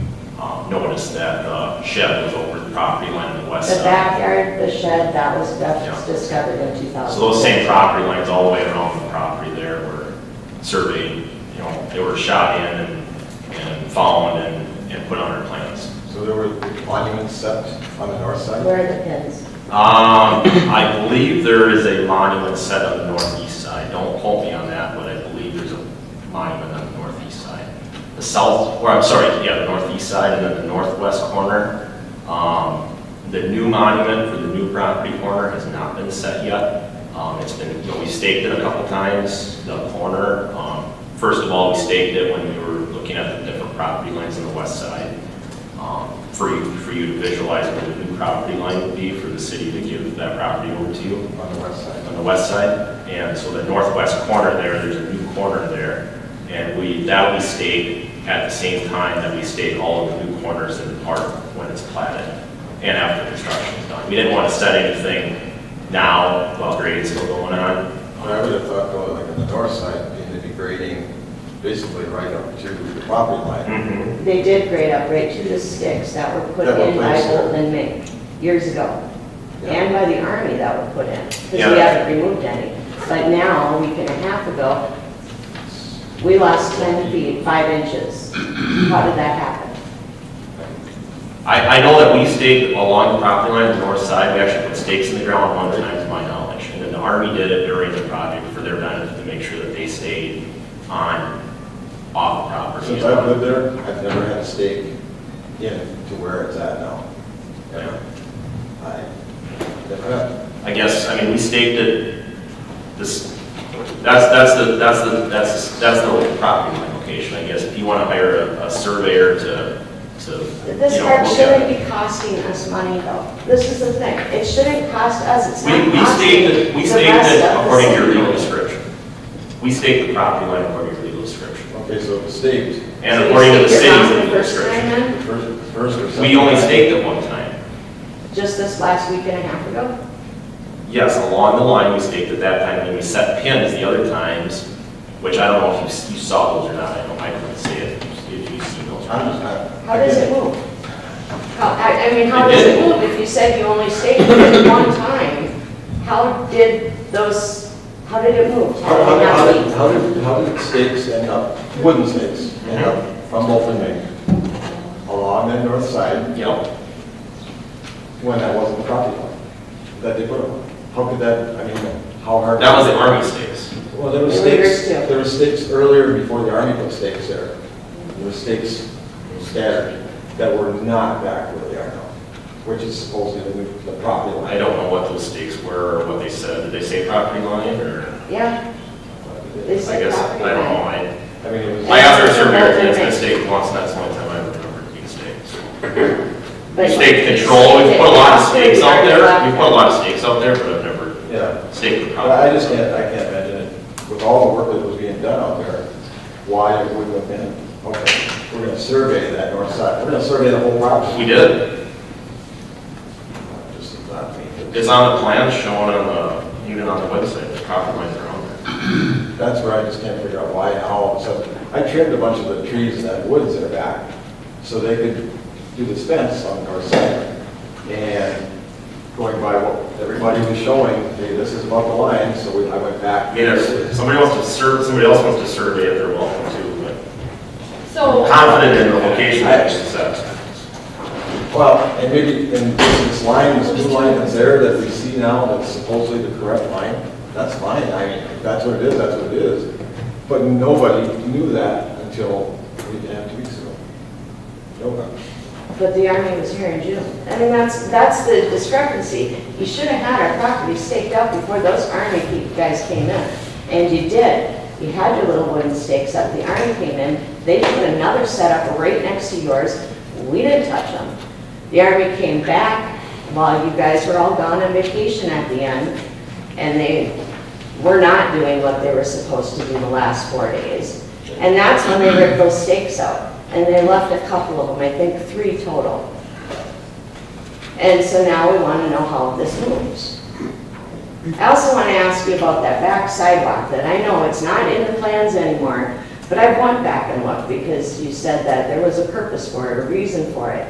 F: noticed that the shed was over the property line on the west
N: The
F: side.
N: backyard, the shed, that was
F: Yeah.
N: discovered in 2000.
F: So those same property lines all the way around the property there were surveyed, they were shot in and found and put on our plans.
O: So there were monuments set on the north side?
N: Where are the pins?
F: I believe there is a monument set on the northeast side. Don't quote me on that, but I believe there's a monument on the northeast side. The northeast side, and then the northwest corner. The new monument for the new property corner has not been set yet. It's been, we staked it a couple times, the corner. First of all, we staked it when we were looking at the different property lines on the west side. For you to visualize where the new property line would be for the city to give that property over to you.
O: On the west side?
F: On the west side. And so the northwest corner there's a new corner there. And we staked at the same time that we staked all of the new corners in the park when it's platted and after construction is done. We didn't want to set anything now while grading's still going on.
O: I would have thought, though, like on the north side, they'd be grading basically right up to the property line.
F: Mm-hmm.
N: They did grade up right to the sticks that were put
O: That were
N: in by
O: placed there.
N: Bolton and Mink years ago.
O: Yeah.
N: And by the Army that were put in, because
F: Yeah.
N: we haven't removed any. But now, a week and a half ago, we lost 10 feet, 5 inches. How did that happen?
F: I know that we staked along the property line on the north side. We actually put stakes in the ground one time, to my knowledge. And then the Army did it during the project for their benefit to make sure that they stayed off the property.
O: Since I've lived there, I've never had a stake in to where it's at now.
F: Yeah.
O: I never have.
F: I guess, we staked it, that's the property line location, I guess. If you want to hire a surveyor to
N: This park
F: look at
N: shouldn't
F: it.
N: be costing us money, though. This is the thing. It shouldn't cost us. It's not
F: We
N: costing
F: staked
N: the rest
F: it
N: of the
F: according to your
N: city.
F: legal description. We staked the property line according to your legal description.
O: Okay, so it was staked.
F: And
N: So you
F: according to the
N: staked your
F: city's
N: house the
F: legal
N: first time
F: description.
N: then?
O: First or second?
F: We only staked it one time.
N: Just this last week and a half ago?
F: Yes, along the line, we staked at that time, and then we set pins the other times, which I don't know if you saw those or not. I couldn't see it, if you've seen those.
O: I'm just not.
N: How does it move? How
F: It
N: does
F: did.
N: it move? If you said you only staked it one time, how did it move? How did it not leave?
O: How did stakes end up, wooden stakes, end up from Bolton Main along the north side
F: Yep.
O: when that wasn't the property line that they put them on? How could that, how hard?
F: That was the Army stakes.
O: Well, there were
N: Yours
O: stakes,
N: too.
O: there were stakes earlier before the Army put stakes there. There were stakes scattered that were not back where they are now, which is supposedly the property line.
F: I don't know what those stakes were or what they said. Did they say property line or?
N: Yeah, they
F: I
N: said
F: guess,
N: property
F: I don't know.
N: line.
O: I mean, it was.
F: I asked our surveyor if it's been staked once, and that's the only time I remember being staked.
N: But
F: Stake
N: you
F: control, we
N: staked
F: put a
N: it
F: lot of
N: after
F: stakes
N: the
F: out
N: Army
F: there.
N: left.
F: We put a lot of stakes out there, but I've never
O: Yeah.
F: staked the
O: But
F: property.
O: I can't imagine it, with all the work that was being done out there, why it wouldn't have been, okay, we're gonna survey that north side, we're gonna survey the whole property.
F: We did.
O: Just not me.
F: It's on the plan shown even on the website, the property lines are on there.
O: That's where I just can't figure out why, how all of a sudden, I trimmed a bunch of the trees in that woods that are back, so they could do this fence on the north side. And going by what everybody was showing, hey, this is about the line, so I went back.
F: I mean, if somebody else wants to survey it, they're welcome to, but
G: So,
F: confident in the location that you set.
O: Well, and maybe in this line, this blue line that's there that we see now, that's supposedly the correct line, that's fine, if that's what it is, that's what it is. But nobody knew that until a week and a half, 2 weeks ago. Nobody.
N: But the Army was here in June. I mean, that's the discrepancy. You should have had our property staked out before those Army guys came in. And you did. You had your little wooden stakes up. The Army came in. They put another setup right next to yours. We didn't touch them. The Army came back while you guys were all gone on vacation at the end. And they were not doing what they were supposed to do the last 4 days. And that's when they ripped those stakes out. And they left a couple of them, I think 3 total. And so now we want to know how this moves. I also want to ask you about that back sidewalk that I know it's not in the plans anymore, but I went back and looked because you said that there was a purpose for it, a reason for it.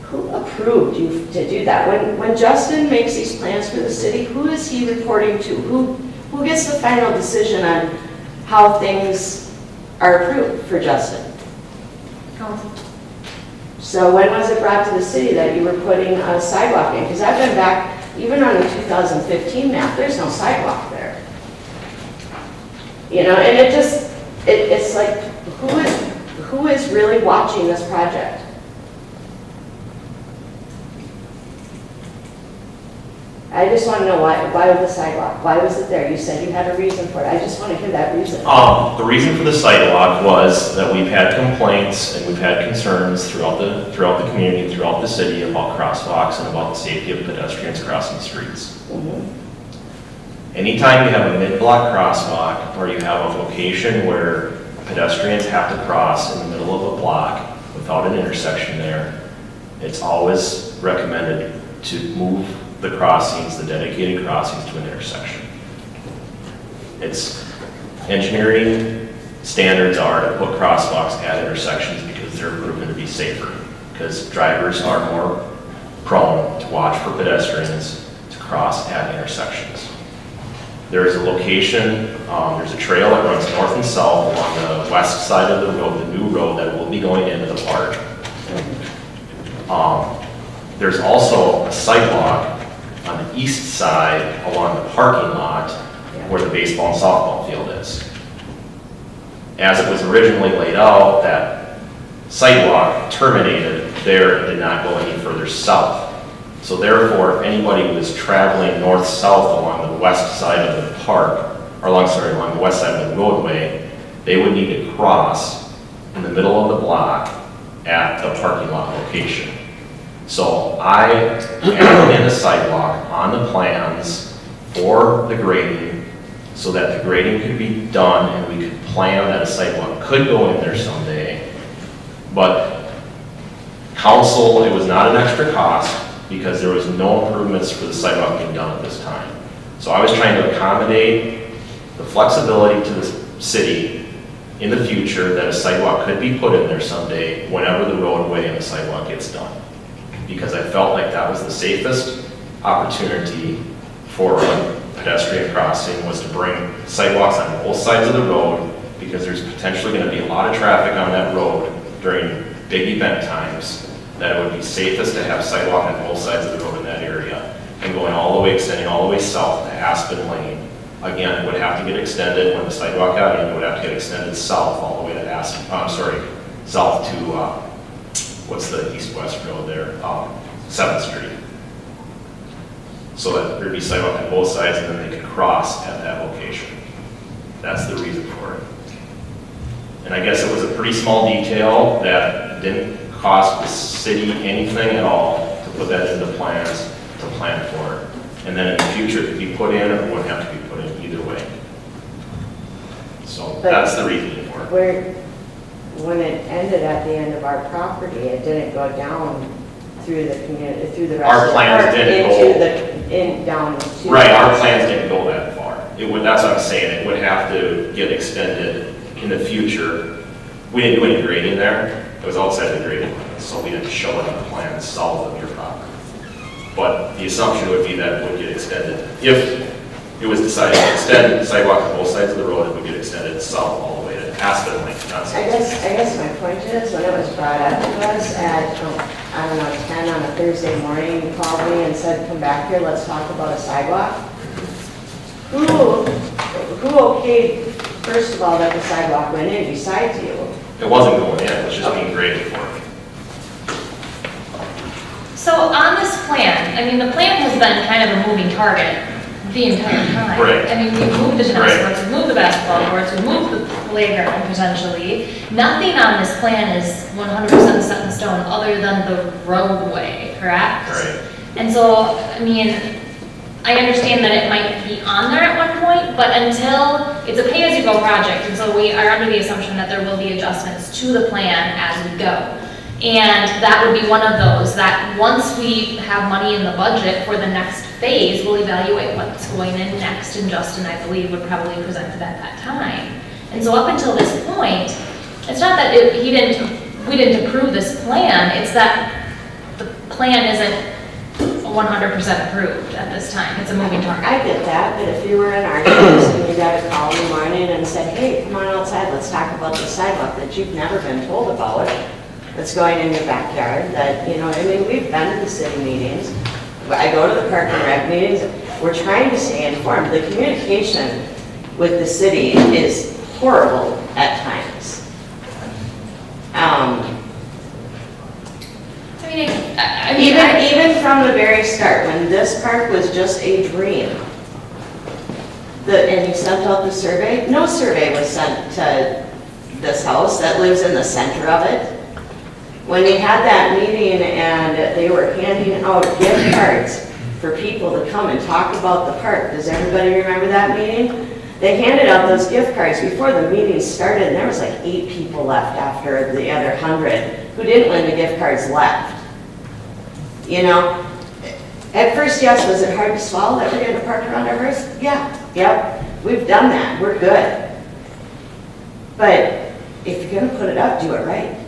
N: Who approved you to do that? When Justin makes these plans for the city, who is he reporting to? Who gets the final decision on how things are approved for Justin?
A: Council.
N: So when was it brought to the city that you were putting a sidewalk in? Because I've been back, even on the 2015 map, there's no sidewalk there. You know, and it's like, who is really watching this project? I just want to know why the sidewalk? Why was it there? You said you had a reason for it. I just want to hear that reason.
C: The reason for the sidewalk was that we've had complaints and we've had concerns throughout the community, throughout the city about crosswalks and about the safety of pedestrians crossing streets. Anytime you have a mid-block crosswalk or you have a location where pedestrians have to cross in the middle of a block without an intersection there, it's always recommended to move the crossings, the dedicated crossings, to an intersection. It's engineering standards are to put crosswalks at intersections because they're proven to be safer, because drivers are more prone to watch for pedestrians to cross at intersections. There is a location, there's a trail that runs north and south along the west side of the road, the new road that will be going into the park. There's also a sidewalk on the east side along the parking lot where the baseball and softball field is. As it was originally laid out, that sidewalk terminated there and did not go any further south. So therefore, if anybody was traveling north-south along the west side of the park, or along the west side of the roadway, they would need to cross in the middle of the block at the parking lot location. So I added in a sidewalk on the plans for the grading so that the grading could be done and we could plan that a sidewalk could go in there someday. But council, it was not an extra cost because there was no improvements for the sidewalk being done at this time. So I was trying to accommodate the flexibility to the city in the future that a sidewalk could be put in there someday whenever the roadway and the sidewalk gets done. Because I felt like that was the safest opportunity for a pedestrian crossing, was to bring sidewalks on both sides of the road, because there's potentially going to be a lot of traffic on that road during big event times, that it would be safest to have sidewalk on both sides of the road in that area. And going all the way, extending all the way south to Aspen Lane. Again, it would have to get extended when the sidewalk got in, it would have to get extended south all the way to south to what's the east-west road there? 7th Street. So that there'd be sidewalk on both sides and then they could cross at that location. That's the reason for it. And I guess it was a pretty small detail that didn't cost the city anything at all to put that into plans, to plan for it. And then in the future, it could be put in or it wouldn't have to be put in either way. So that's the reasoning for it.
N: When it ended at the end of our property, it didn't go down through the community, through the rest
C: Our
N: of the
C: plans
N: park,
C: didn't
N: down to.
C: Right, our plans didn't go that far. That's what I'm saying, it would have to get extended in the future. We didn't do any grading there, it was outside the grading limits, so we didn't show it on the plans south of your property. But the assumption would be that it would get extended. If it was decided to extend the sidewalk on both sides of the road, it would get extended south all the way to Aspen Lane, not
N: I guess my point is, when it was brought up to us at, 10 on a Thursday morning, you called me and said, come back here, let's talk about a sidewalk. who okayed, first of all, that the sidewalk went in besides you?
F: It wasn't going in, it was just being graded for me.
G: So on this plan, I mean, the plan has been kind of a moving target the entire time.
F: Right.
G: I mean, we've moved the tennis
F: Right.
G: courts, we've moved the basketball courts, we've moved the playground potentially. Nothing on this plan is 100% set in stone other than the roadway, correct?
F: Right.
G: And so, I mean, I understand that it might be on there at one point, but until, it's a pay-as-you-go project, and so we are under the assumption that there will be adjustments to the plan as we go. And that would be one of those, that once we have money in the budget for the next phase, we'll evaluate what's going in next, and Justin, I believe, would probably present it at that time. And so up until this point, it's not that we didn't approve this plan, it's that the plan isn't 100% approved at this time. It's a moving target.
N: I get that, but if you were in our case and you got a call in the morning and said, hey, come on outside, let's talk about the sidewalk that you've never been told about, that's going in your backyard, that, you know, I mean, we've been to the city meetings, I go to the Park and Rec meetings, we're trying to stay informed. The communication with the city is horrible at times. Even from the very start, when this park was just a dream, and you sent out the survey, no survey was sent to this house that lives in the center of it. When we had that meeting and they were handing out gift cards for people to come and talk about the park, does everybody remember that meeting? They handed out those gift cards before the meeting started, and there was like 8 people left after the other 100 who didn't win the gift cards left. You know, at first, yes, was it hard to swallow that we're going to park around our house? Yeah, yep, we've done that, we're good. But if you're going to put it up, do it right.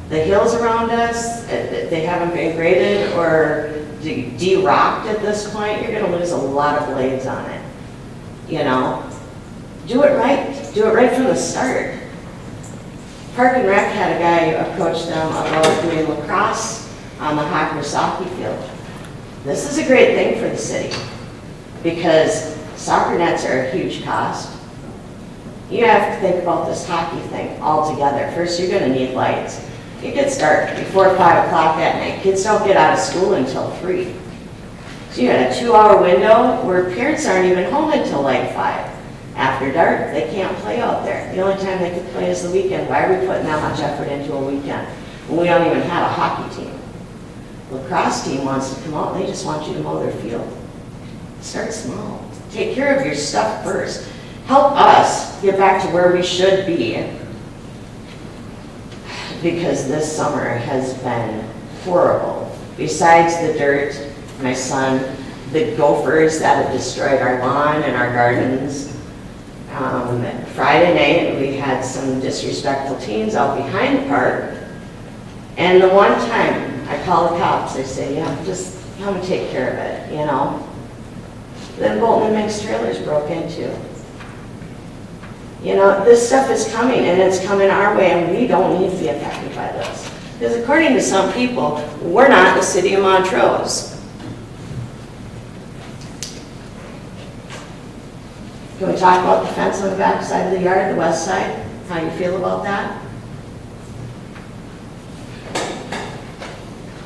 N: The hills around us, they haven't been graded or de-rocked at this point, you're going to lose a lot of blades on it. You know, do it right from the start. Park and Rec had a guy approach them about doing lacrosse on the Hakusaki field. This is a great thing for the city because soccer nets are a huge cost. You have to think about this hockey thing altogether. First, you're going to need lights. It gets dark before 5 o'clock at night. Kids don't get out of school until 3. So you got a 2-hour window where parents aren't even home until like 5. After dark, they can't play out there. The only time they can play is the weekend. Why are we putting that much effort into a weekend when we don't even have a hockey team? Lacrosse team wants to come out, they just want you to mow their field. Start small. Take care of your stuff first. Help us get back to where we should be. Because this summer has been horrible. Besides the dirt, my son, the gophers that have destroyed our lawn and our gardens. Friday night, we had some disrespectful teens out behind the park. And the one time I call the cops, they say, yeah, just come and take care of it, you know. Then Bolton and Mix trailers broke into. You know, this stuff is coming, and it's coming our way, and we don't need to be affected by this. Because according to some people, we're not the city of Montrose. Can we talk about the fence on the back side of the yard, the west side? How you feel about that?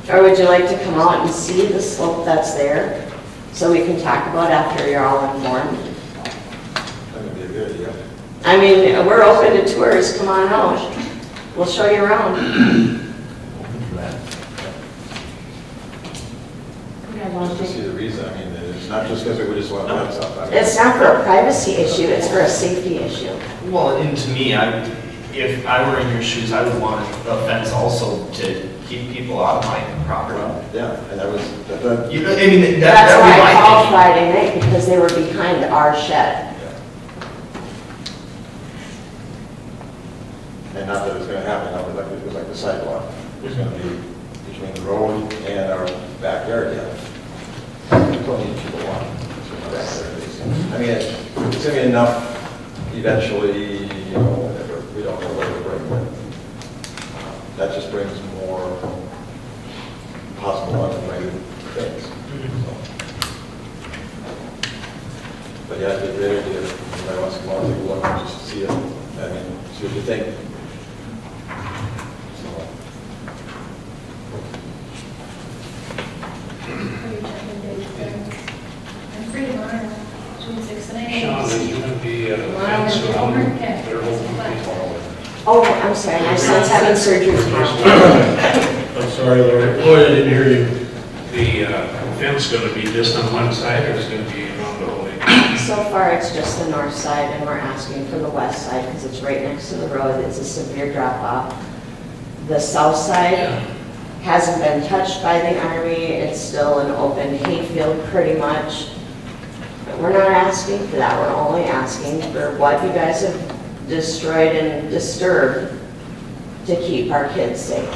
N: Or would you like to come out and see the slope that's there, so we can talk about it after you're all informed?
O: That would be a good idea.
N: I mean, we're open to tours, come on out. We'll show you around.
O: Just to see the reason, I mean, it's not just because we just want to fence up. I mean,
N: It's not for a privacy issue, it's for a safety issue.
H: Well, and to me, if I were in your shoes, I would want a fence also to keep people out of my property.
O: Yeah, and that was,
H: You know, I mean,
N: That's
H: that would
N: why
H: be
N: I
H: my
N: called
H: thinking.
N: Friday night, because they were behind our shed.
O: and not that it's going to happen, it was like the sidewalk. It's going to be between the road and our backyard, yeah. It's only people walk between our backyard. I mean, it's going to be enough eventually, you know, whatever, we don't know where to bring, but that just brings more possible unrelated things. So. But yeah,
G: June 6th and
B: Sean,
G: 8th.
B: is there going to be a
G: Wow,
B: fence
G: it's
B: around
G: over? Yeah.
B: their whole people?
N: Oh, I'm sorry, my son's having surgery tomorrow.
M: I'm sorry, Lori. Lori, I didn't hear you.
B: The fence going to be just on one side, or is it going to be around the whole thing?
N: So far, it's just the north side, and we're asking for the west side because it's right next to the road. It's a severe drop off. The south side hasn't been touched by the Army. It's still an open hayfield pretty much. But we're not asking for that. We're only asking for what you guys have destroyed and disturbed to keep our kids safe.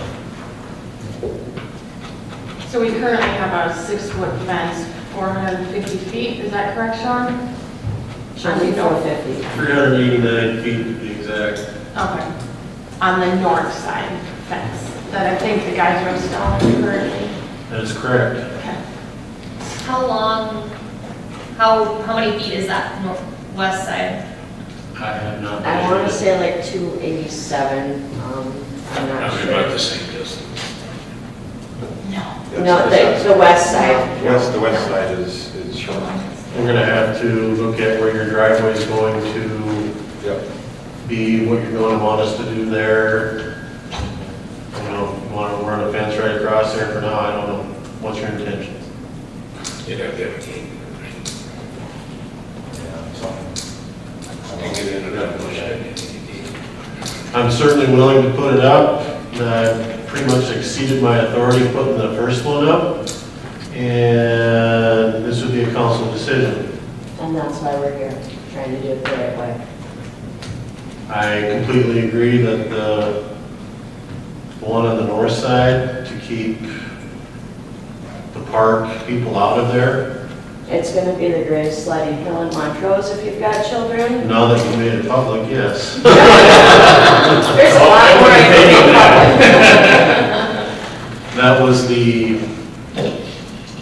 A: So we currently have a 6-foot fence, 450 feet, is that correct, Sean?
N: Should be 450.
M: 389 feet to be exact.
A: Okay. On the north side fence, that I think the guys are installing currently.
M: That is correct.
A: Okay.
G: How long, how many feet is that northwest side?
M: I have not.
N: I want to say like 287. I'm not
B: Probably
N: sure.
B: about the same distance.
N: No, the west side.
O: The west side is shown.
M: We're gonna have to look at where your driveway is going to
O: Yep.
M: be, what you're going to want us to do there. I don't know, if you want to run a fence right across there for now, I don't know. What's your intention?
B: You'd have to have a gate. Can't get in and out of the shed.
M: I'm certainly willing to put it up. I've pretty much exceeded my authority putting the first one up. And this would be a council decision.
N: And that's why we're here, trying to do it the right way.
M: I completely agree that the one on the north side, to keep the park people out of there.
N: It's going to be the greatest sledding hill in Montrose if you've got children.
M: Now that you made it public, yes.
N: There's a lot more I can do.
M: That was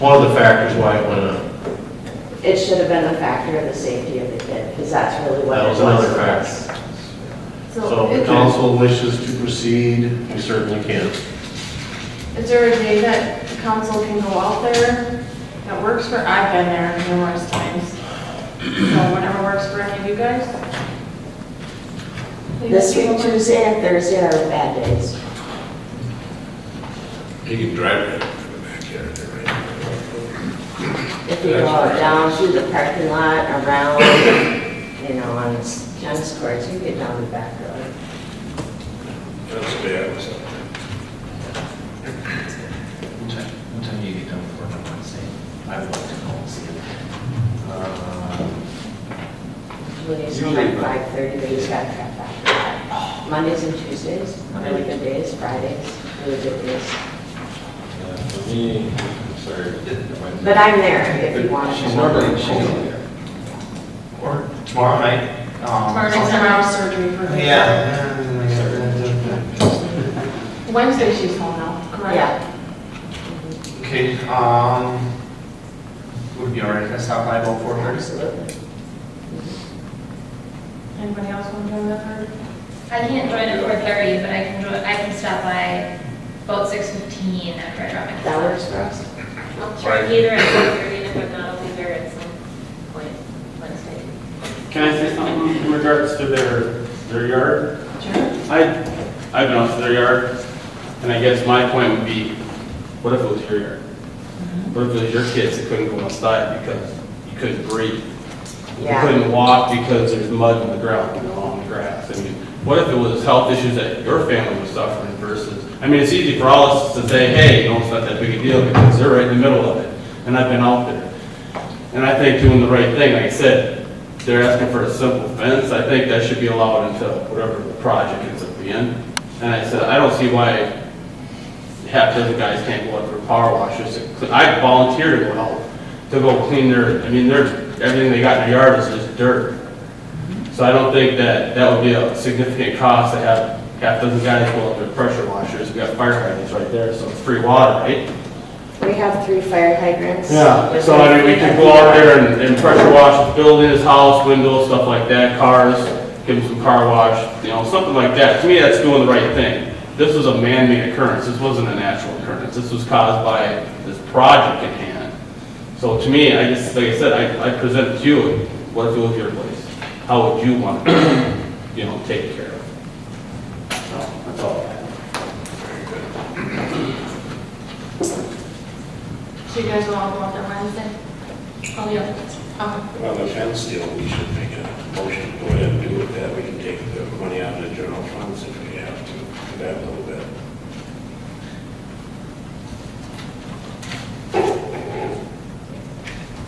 M: one of the factors why it went up.
N: It should have been the factor of the safety of the kid, because that's really what
M: That
N: it
M: was
N: was
M: another
N: for
M: factor.
N: us.
M: So if the council wishes to proceed, we certainly can.
A: Is there a day that the council can go out there that works for, I've been there numerous times. So whatever works for any of you guys?
N: This week, Tuesday and Thursday are bad days.
B: You can drive it from the backyard there, right?
N: If you go down through the parking lot, around, on tennis courts, you get down the back road.
B: That's the way I was up
H: What time do you get done with work on Wednesday? I would like to call and see it.
N: When he's home at 5:30, they just got to cut back. Mondays and Tuesdays, really good days, Fridays, really good days.
O: For me, I'm sorry.
N: But I'm there if you want to.
O: She's normally there.
H: Or tomorrow night.
A: Tomorrow's tomorrow's surgery for her.
H: Yeah.
A: Wednesday she's home now, correct?
N: Yeah.
H: Okay, would it be all right if I stop by about 4:30?
N: Absolutely.
A: Anybody else want to join that part?
G: I can't join at 4:30, but I can stop by about 6:15 after I drop my kids
N: That
G: off.
N: works for us.
G: I'll try either at 4:30, and if I'm not, I'll be there at some point Wednesday.
L: Can I say something in regards to their yard?
A: Sure.
L: I've been out to their yard, and I guess my point would be, what if it was your yard? What if it was your kids that couldn't go outside because you couldn't breathe? You
N: Yeah.
L: couldn't walk because there's mud on the ground, on the grass. I mean, what if it was health issues that your family was suffering versus, I mean, it's easy for all of us to say, hey, it's not that big a deal because they're right in the middle of it. And I've been out there. And I think doing the right thing, like I said, they're asking for a simple fence. I think that should be allowed until whatever the project ends up being. And I said, I don't see why half dozen guys can't go out for power washers. I volunteer to go out, to go clean everything they got in their yard is just dirt. So I don't think that would be a significant cost to have half dozen guys go out there pressure washers. We got fire hydrants right there, so it's free water, right?
N: We have 3 fire hydrants.
L: Yeah,
N: with
L: so I mean, we
N: everything.
L: could go out there and pressure wash the building, his house, windows, stuff like that, cars, give him some car wash, something like that. To me, that's doing the right thing. This was a man-made occurrence. This wasn't a natural occurrence. This was caused by this project at hand. So to me, I just, like I said, I present to you, what if it was your place? How would you want it, taken care of? So, that's all I have.
G: So you guys will all go out there Wednesday? All the other ones? Okay.
B: Well, the fence deal, we should make a motion to go ahead and do with that. We can take the money out of the general funds if we have to, do that a little bit.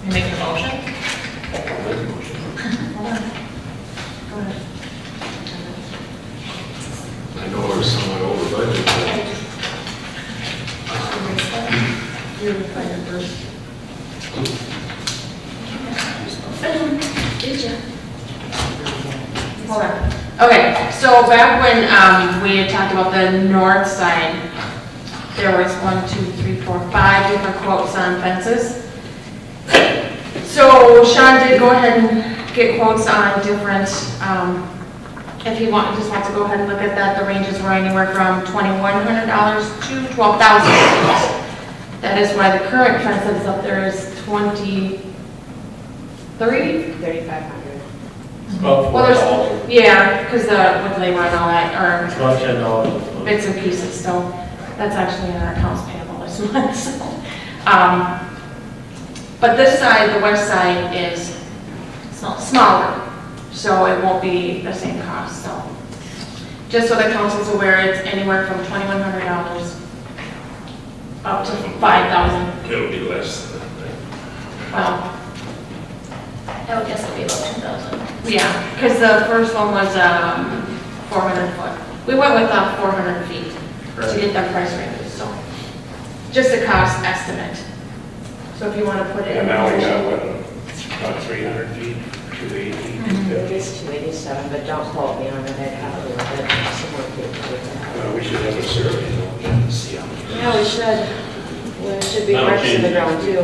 D: You making a motion?
B: I'll make a motion.
G: Hold on. Go ahead.
B: I know we're somewhat over budget, but
G: You're required first. Did you?
A: Hold on. Okay, so back when we had talked about the north side, there was 1, 2, 3, 4, 5 different quotes on fences. So Sean did go ahead and get quotes on different, if you just want to go ahead and look at that, the ranges were anywhere from $2,100 to $12,000. That is why the current fence that's up there is
N: $3,500.
B: about
A: Well, there's,
B: $4,000.
A: yeah, because with labor and all that, or
B: It's about $10.
A: bits and pieces, so that's actually in our accounts payable this month, so. But this side, the west side is smaller, so it won't be the same cost, so. Just so the council's aware, it's anywhere from $2,100 up to $5,000.
B: It'll be less than that, right?
A: Well,
G: I would guess it'd be about 2,000.
A: yeah, because the first one was 400 foot. We went with 400 feet to get the price ranges, so. Just a cost estimate. So if you want to put it in.
B: And now we got, what, about 300 feet, 280 feet?
N: It is 287, but don't quote me on it, I'd have to look at some more people with that.
B: Well, we should have a survey, and see how many.
N: Yeah, we should. There should be
B: That'll
N: marks in the
B: change.
N: ground too.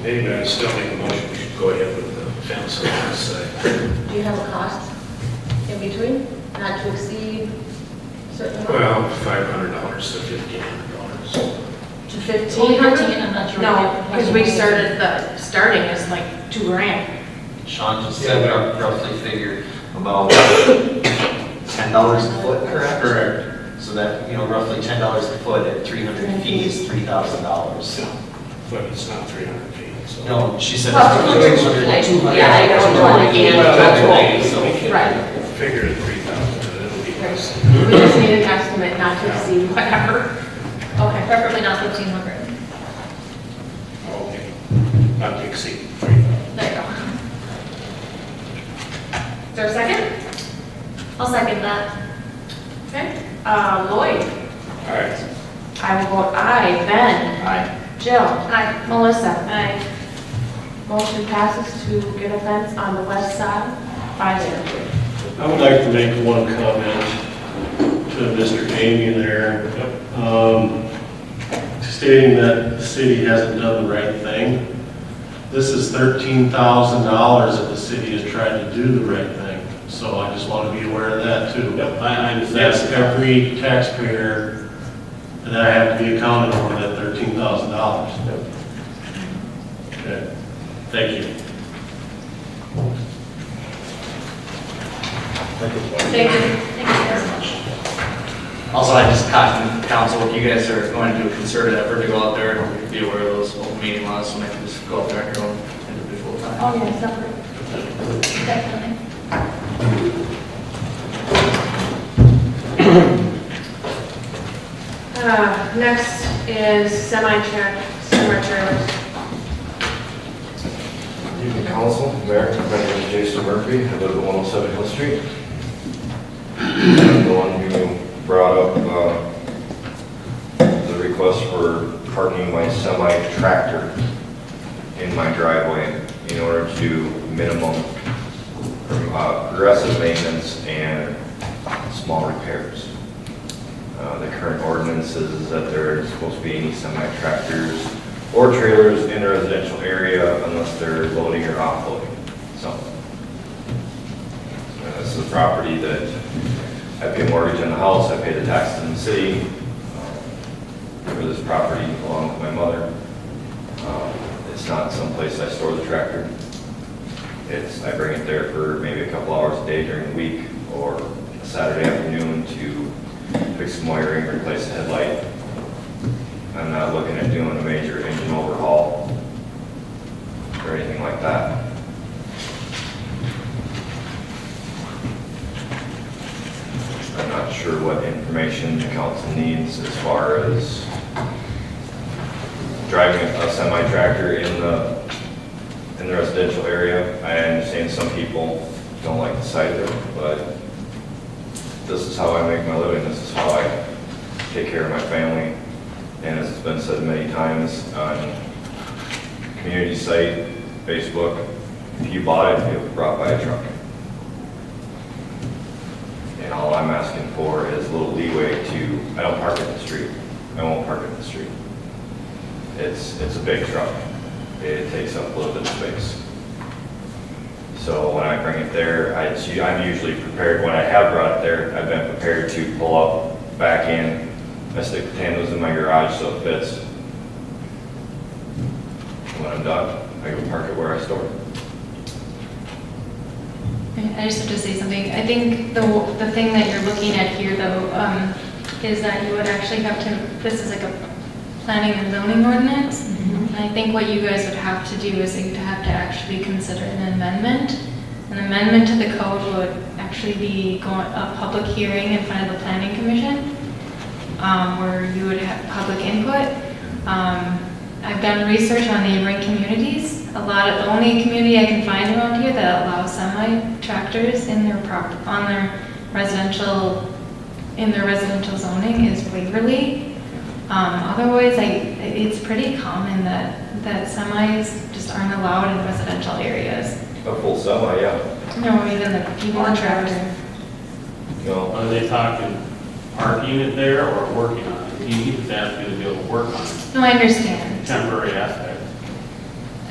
B: Anyway, I still make a motion, we should go ahead with the fence on this side.
G: Do you have a cost in between? Not to exceed certain amount?
B: Well, $500 to $1,500.
A: To
G: Only
A: 1,500?
G: 15, I'm not sure.
A: No, because we started, the starting is like $2,000.
H: Sean just said roughly figure about $10 a foot, correct?
B: Correct.
H: So that, roughly $10 a foot at 300 feet is $3,000.
B: But it's not 300 feet, so.
H: No, she said
A: Well,
H: it's 200.
A: yeah, I don't know again.
B: So we can
A: Right.
B: figure at 3,000, but it'll be less.
A: We just need an estimate, not to exceed whatever.
G: Okay, preferably not 1,500.
B: Okay, not to exceed 3,000.
G: There you go.
A: Is there a second?
G: I'll second that.
A: Okay. Lloyd?
B: All right.
A: I will vote aye. Ben?
B: Aye.
A: Jill?
G: Aye.
A: Melissa?
G: Aye.
A: Motion passes to get a fence on the west side, 5-0.
M: I would like to make one comment to Mr. Jamie there. Stating that the city hasn't done the right thing. This is $13,000 that the city is trying to do the right thing. So I just want to be aware of that too.
L: Yep, I understand.
M: That's every taxpayer, and I have to be accounted for that $13,000. Okay, thank you.
A: Thank you.
G: Thank you very much.
I: Also, I just caution council, if you guys are going to do a concerted effort to go out there, be aware of those open meeting laws, so maybe just go out there at your own individual time.
G: Oh, yeah, separate. Definitely.
A: Next is semi-trailers.
P: Evening, council, mayor, my name is Jason Murphy, I live at 107 Hill Street. I'm the one who brought up the request for parking my semi-tractor in my driveway in order to do minimum progressive maintenance and small repairs. The current ordinance is that there isn't supposed to be any semi-tractors or trailers in a residential area unless they're loading or offloading something. This is a property that I pay mortgage on the house, I pay the taxes in the city. for this property along with my mother. It's not someplace I store the tractor. I bring it there for maybe a couple hours a day during the week, or a Saturday afternoon to fix some wiring, replace a headlight. I'm not looking at doing a major engine overhaul or anything like that. I'm not sure what information the council needs as far as driving a semi-tractor in the residential area. I understand some people don't like the sight of it, but this is how I make my living. This is how I take care of my family. And as it's been said many times on community site, Facebook, if you bought it, it was brought by a truck. And all I'm asking for is a little leeway to, I don't park in the street. I won't park in the street. It's a big truck. It takes up a little bit of space. So when I bring it there, I'm usually prepared. When I have brought it there, I've been prepared to pull up, back in. I stick the tandem in my garage so it fits. When I'm done, I go park it where I store it.
G: I just have to say something. I think the thing that you're looking at here, though, is that you would actually have to, this is like a planning and zoning ordinance. And I think what you guys would have to do is you'd have to actually consider an amendment. An amendment to the code would actually be a public hearing in front of the planning commission, where you would have public input. I've done research on neighboring communities. The only community I can find around here that allows semi-tractors in their residential zoning is Waverly. Otherwise, it's pretty common that semis just aren't allowed in residential areas.
P: A full semi, yeah.
G: No, even the tractor.
P: No.
L: Are they talking parking it there or working on it? He was asking to be able to work on it.
G: No, I understand.
L: Temporary aspect.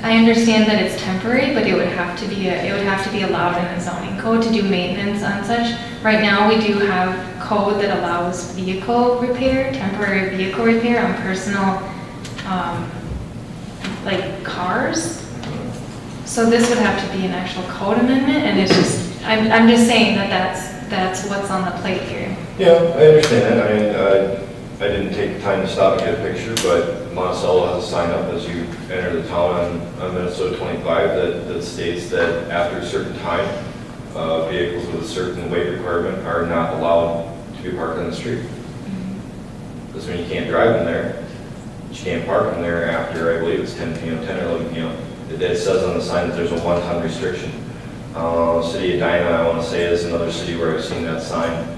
G: I understand that it's temporary, but it would have to be allowed in the zoning code to do maintenance on such. Right now, we do have code that allows vehicle repair, temporary vehicle repair on personal, like cars. So this would have to be an actual code amendment, and it's just, I'm just saying that that's what's on the plate here.
P: Yeah, I understand that. I mean, I didn't take the time to stop and get a picture, but Monticello has a sign up as you enter the town on Minnesota 25 that states that after a certain time, vehicles with a certain weight requirement are not allowed to be parked on the street. Doesn't mean you can't drive them there. You can't park them there after, I believe it's 10 p.m., 10 or 11 p.m. It says on the sign that there's a 1-ton restriction. City of Edina, I want to say, is another city where I've seen that sign.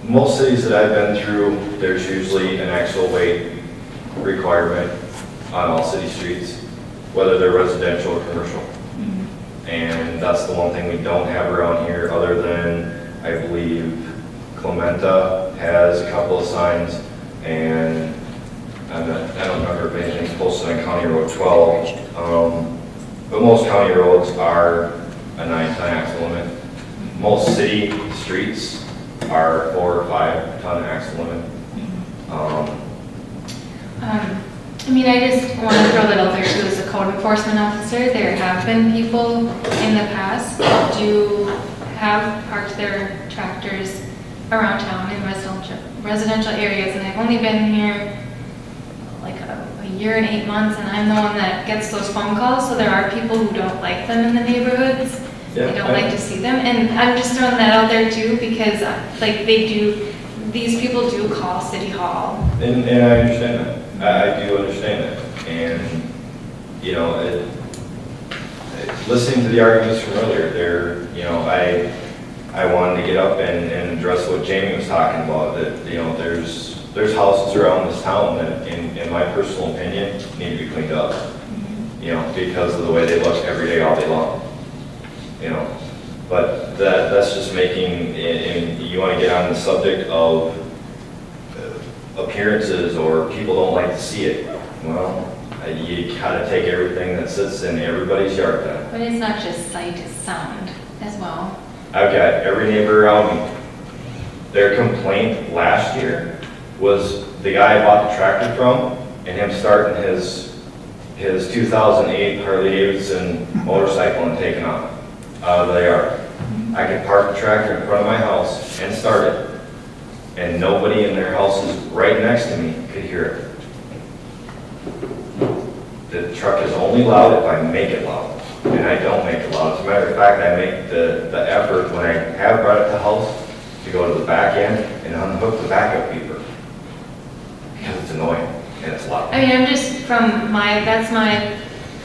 P: Most cities that I've been through, there's usually an actual weight requirement on all city streets, whether they're residential or commercial. And that's the one thing we don't have around here, other than, I believe, Clementa has a couple of signs, and I don't remember if anything's posted on County Road 12. But most county roads are a 9-ton axle limit. Most city streets are 4 or 5-ton axle limit.
G: I mean, I just want to throw that out there too, as a code enforcement officer, there have been people in the past that do have parked their tractors around town in residential areas, and I've only been here like a year and 8 months, and I'm the one that gets those phone calls, so there are people who don't like them in the neighborhoods. They don't like to see them, and I'm just throwing that out there too, because like these people do call City Hall.
P: And I understand that. I do understand that. And, you know, listening to the arguments from earlier, I wanted to get up and address what Jamie was talking about, that, you know, there's houses around this town that, in my personal opinion, need to be cleaned up, you know, because of the way they look every day, all day long, you know. But that's just making, and you want to get on the subject of appearances or people don't like to see it. Well, you gotta take everything that sits in everybody's yard then.
G: But it's not just sight, it's sound as well.
P: I've got every neighbor around me. Their complaint last year was the guy I bought the tractor from and him starting his 2008 Harley Davidson motorcycle and taking off out of the yard. I could park the tractor in front of my house and start it, and nobody in their houses right next to me could hear it. The truck is only loud if I make it loud, and I don't make it loud. As a matter of fact, I make the effort when I have brought it to the house to go to the back end and unhook the backup beeper, because it's annoying and it's loud.
G: I mean, I'm just that's my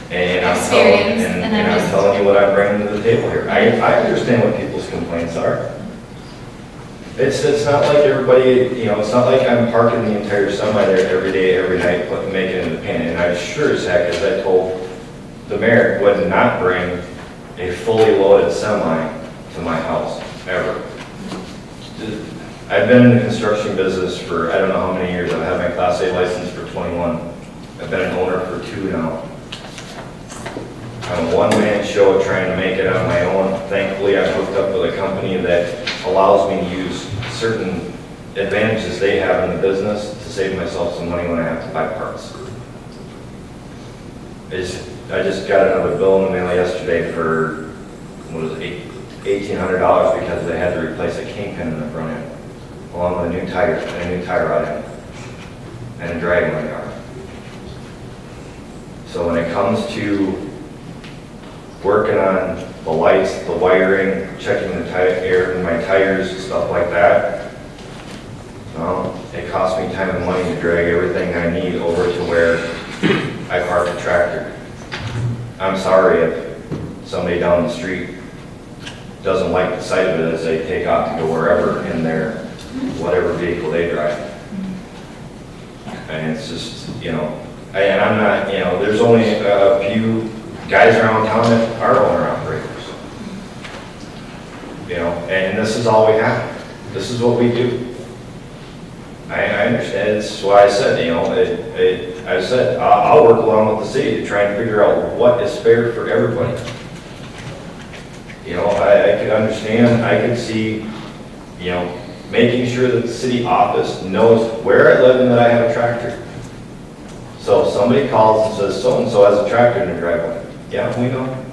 P: And I'm
G: experience,
P: telling,
G: and
P: and
G: I'm
P: I'm
G: just-
P: telling you what I'm bringing to the table here. I understand what people's complaints are. It's not like everybody, it's not like I'm parking the entire semi there every day, every night, making it in the pan. And I'm sure as heck, as I told the mayor, would not bring a fully loaded semi to my house, ever. I've been in the construction business for, I don't know how many years. I've had my Class A license for 21. I've been an owner for 2 now. I'm a one-man show trying to make it on my own. Thankfully, I've hooked up with a company that allows me to use certain advantages they have in the business to save myself some money when I have to buy parts. I just got another bill in the mail yesterday for, $1,800 because they had to replace a kingpin in the front end, along with a new tire and a new tie rod end, and a drag line guard. So when it comes to working on the lights, the wiring, checking the air in my tires, stuff like that, it costs me time and money to drag everything I need over to where I park the tractor. I'm sorry if somebody down the street doesn't like the sight of it as they take off to go wherever in their whatever vehicle they drive. And it's just, and I'm not, there's only a few guys around town that are owner-operators. And this is all we have. This is what we do. I understand. It's why I said, I said, I'll work along with the city to try and figure out what is fair for everybody. I could understand, I could see, making sure that the city office knows where I live and that I have a tractor. So if somebody calls and says, so-and-so has a tractor in their driveway. Yeah, we know.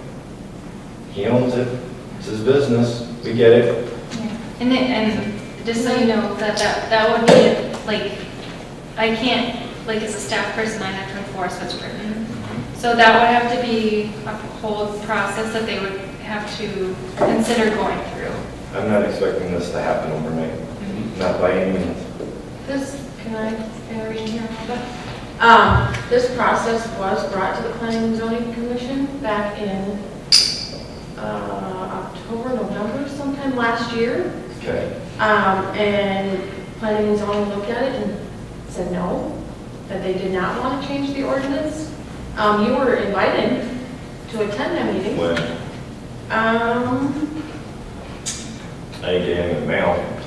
P: He owns it. It's his business. We get it.
G: And just so you know, that would be, like, I can't, like, as a staff person, I have to enforce what's written. So that would have to be a whole process that they would have to consider going through.
P: I'm not expecting this to happen overnight. Not by any means.
A: Can I read in here a little bit? This process was brought to the Planning and Zoning Commission back in October, November, sometime last year.
P: Okay.
A: And Planning and Zoning looked at it and said no, that they did not want to change the ordinance. You were invited to attend that meeting.
P: When? I didn't get any in the mail.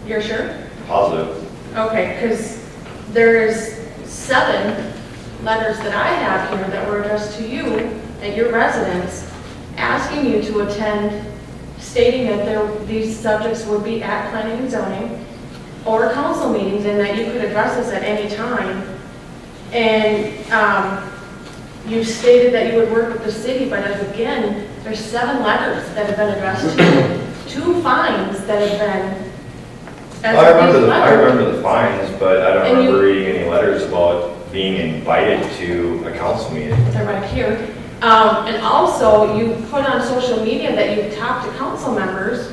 A: You're sure?
P: Positive.
A: Okay, because there's 7 letters that I have here that were addressed to you at your residence, asking you to attend, stating that these subjects would be at planning and zoning or council meetings, and that you could address this at any time. And you stated that you would work with the city, but as again, there's 7 letters that have been addressed to you, 2 fines that have been.
P: I remember the fines, but I don't
A: And
P: remember reading any letters about being invited to a council meeting.
A: They're right here. And also, you put on social media that you've talked to council members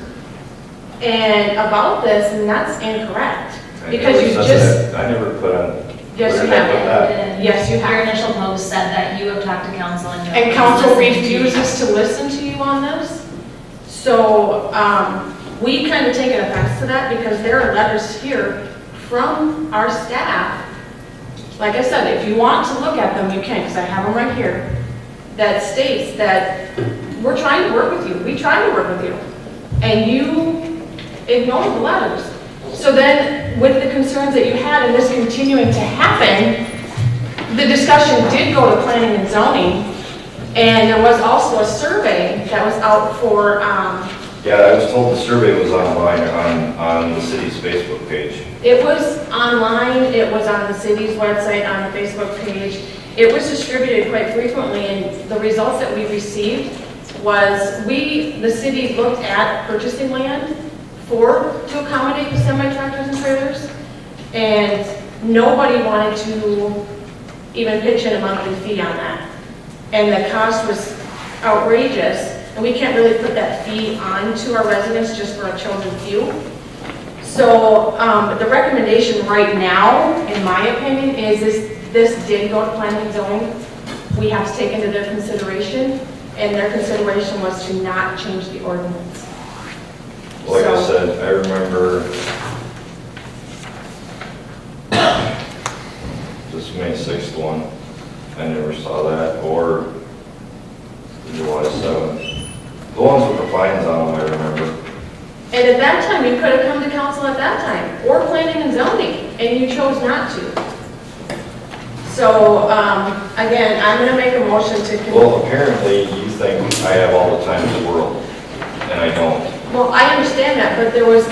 A: and about this, and that's incorrect. Because you just,
P: I never put on.
A: yes, you
P: where did I put
A: have.
P: that?
A: Yes, you
G: Your
A: have.
G: initial post said that you have talked to council and.
A: And council refuses to listen to you on this. So, we kind of taken offense to that because there are letters here from our staff. Like I said, if you want to look at them, you can, because I have them right here, that states that we're trying to work with you. We try to work with you. And you ignore the letters. So then, with the concerns that you had and this continuing to happen, the discussion did go to planning and zoning. And there was also a survey that was out for
P: Yeah, I was told the survey was online on the city's Facebook page.
A: It was online, it was on the city's website, on the Facebook page. It was distributed quite frequently, and the results that we received was the city looked at purchasing land to accommodate the semi-tractors and trailers, and nobody wanted to even pitch in a monthly fee on that. And the cost was outrageous, and we can't really put that fee on to our residents just for a chosen few. So the recommendation right now, in my opinion, is this did go to planning and zoning. We have to take into their consideration, and their consideration was to not change the ordinance.
P: Like I said, I remember this May 6th one, I never saw that, or July 7th. The ones with the fines on them, I remember.
A: And at that time, you could have come to council at that time, or planning and zoning, and you chose not to. So, again, I'm gonna make a motion to.
P: Well, apparently you think I have all the time in the world, and I don't.
A: Well, I understand that, but there was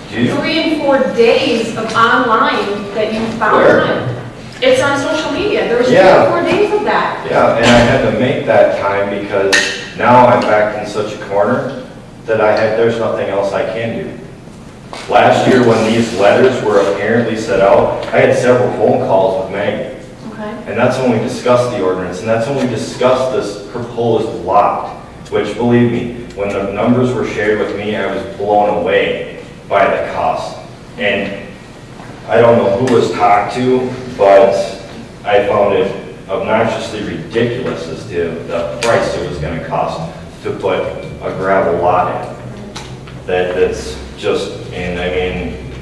P: Do you?
A: 3 and 4 days of online that you found
P: Where?
A: time. It's on social media, there was 3
P: Yeah.
A: or 4 days of that.
P: Yeah, and I had to make that time because now I'm back in such a corner that there's nothing else I can do. Last year, when these letters were apparently set out, I had several phone calls with Maggie.
A: Okay.
P: And that's when we discussed the ordinance, and that's when we discussed this proposed lot, which, believe me, when the numbers were shared with me, I was blown away by the cost. And I don't know who was talked to, but I found it obnoxiously ridiculous as to the price it was gonna cost to put a gravel lot in. That's just, and I mean,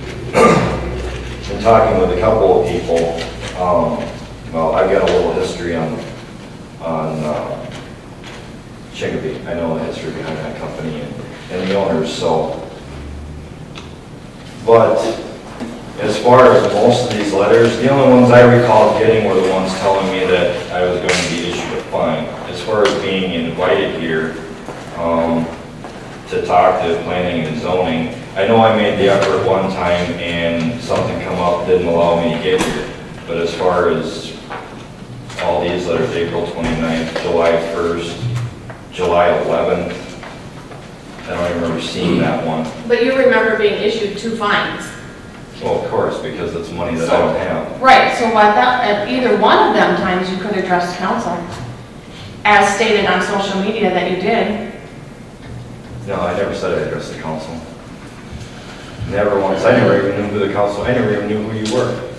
P: in talking with a couple of people, well, I've got a little history on Chicopee. I know the history behind that company and the owners, so. But as far as most of these letters, the only ones I recall getting were the ones telling me that I was going to be issued a fine. As far as being invited here to talk to planning and zoning, I know I made the effort one time and something come up, didn't allow me to get here. But as far as all these letters, April 29th, July 1st, July 11th, I don't even remember seeing that one.
A: But you remember being issued 2 fines.
P: Well, of course, because it's money that I don't have.
A: Right, so at either one of them times, you could address council, as stated on social media that you did.
P: No, I never said I addressed the council. Never once. I never even knew who the council, I never even knew who you were.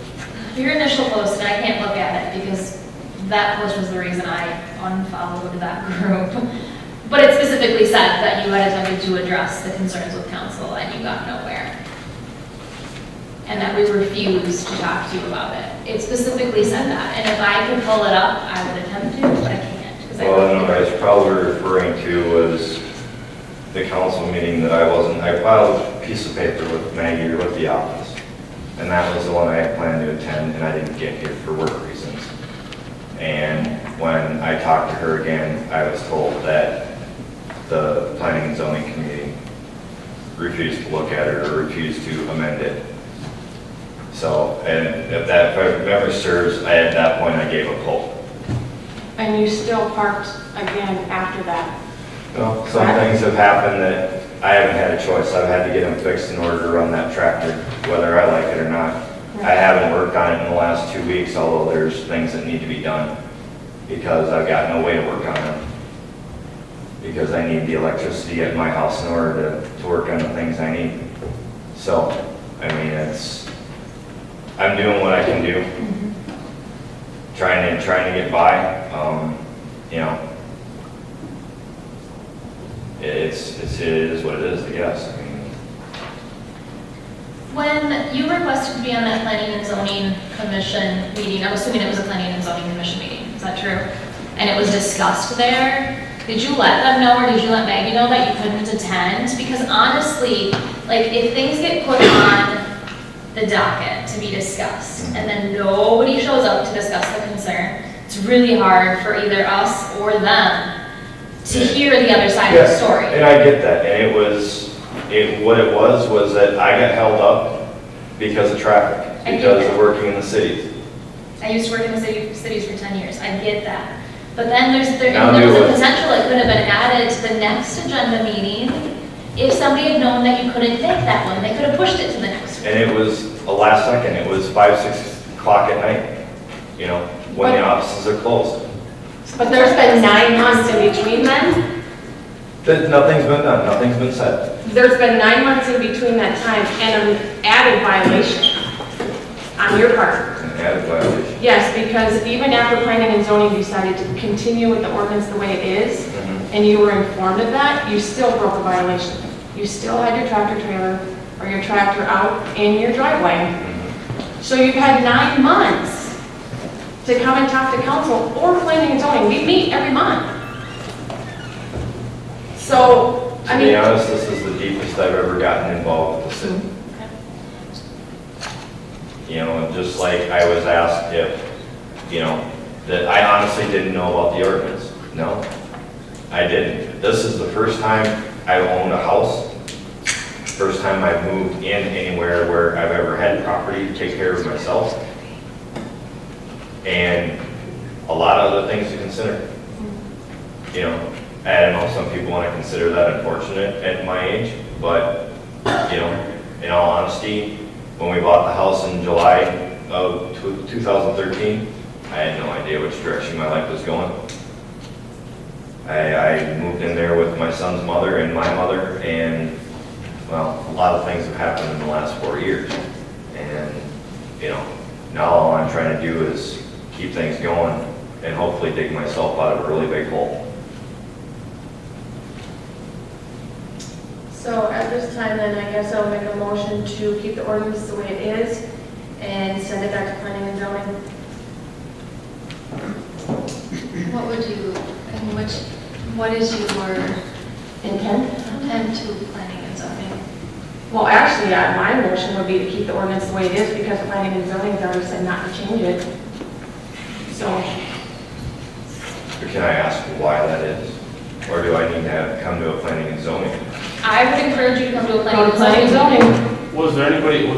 G: Your initial post, and I can't look at it because that post was the reason I unfollowed that group. But it specifically said that you had attempted to address the concerns with council and you got nowhere. And that we refused to talk to you about it. It specifically said that. And if I could pull it up, I would attempt to, but I can't. 'Cause
P: Well, I know what I was probably referring to was the council meeting that I filed a piece of paper with Maggie or with the office. And that was the one I had planned to attend, and I didn't get here for work reasons. And when I talked to her again, I was told that the planning and zoning committee refused to look at it or refused to amend it. So, and if memory serves, at that point I gave up hope.
A: And you still parked again after that.
P: Well, some things have happened that I haven't had a choice. I've had to get them fixed in order to run that tractor, whether I like it or not. I haven't worked on it in the last 2 weeks, although there's things that need to be done because I've got no way to work on them. Because I need the electricity at my house in order to work on the things I need. So, I mean, I'm doing what I can do. Trying to get by, you know. It is what it is, I guess. I mean,
G: When you requested to be on that planning and zoning commission meeting, I'm assuming it was a planning and zoning commission meeting, is that true? And it was discussed there, did you let them know or did you let Maggie know that you couldn't attend? Because honestly, like if things get put on the docket to be discussed and then nobody shows up to discuss the concern, it's really hard for either us or them to hear the other side of the
P: Yeah,
G: story.
P: and I get that, and what it was that I got held up because of traffic,
G: I get
P: because
G: that.
P: of working in the cities.
G: I used to work in the cities for 10 years, I get that. But then there
P: Now
G: was
P: do
G: a
P: it.
G: potential it could have been added to the next agenda meeting. If somebody had known that you couldn't take that one, they could have pushed it to the next one.
P: And it was a last second, it was 5, 6 o'clock at night, you know, when the offices are closed.
A: But there's been 9 months in between then.
P: Nothing's been done, nothing's been said.
A: There's been 9 months in between that time and an added violation on your part.
P: An added violation.
A: Yes, because even after planning and zoning decided to continue with the ordinance the way it is,
P: Mhm.
A: and you were informed of that, you still broke a violation. You still had your tractor trailer or your tractor out in your driveway. So you've had 9 months to come and talk to council or planning and zoning. We meet every month. So, I
P: To be
A: mean,
P: honest, this is the deepest I've ever gotten involved with the city. You know, and just like I was asked if, you know, that I honestly didn't know about the ordinance. No, I didn't. This is the first time I've owned a house, first time I've moved in anywhere where I've ever had property to take care of myself. And a lot of other things to consider. You know, I don't know, some people want to consider that unfortunate at my age, but, you know, in all honesty, when we bought the house in July of 2013, I had no idea which direction my life was going. I moved in there with my son's mother and my mother, and, well, a lot of things have happened in the last 4 years. And, you know, now all I'm trying to do is keep things going and hopefully dig myself out of a really big hole.
A: so at this time then, I guess I'll make a motion to keep the ordinance the way it is and send it back to planning and zoning.
G: What would you, I mean, what is your
A: Intent?
G: intent to planning and zoning?
A: Well, actually, my motion would be to keep the ordinance the way it is because planning and zoning has already said not to change it. So,
P: But can I ask why that is? Or do I need to come to a planning and zoning?
G: I would encourage you to come to a
A: go
G: planning
A: to
G: and
A: planning and
G: zoning.
A: zoning.
L: Was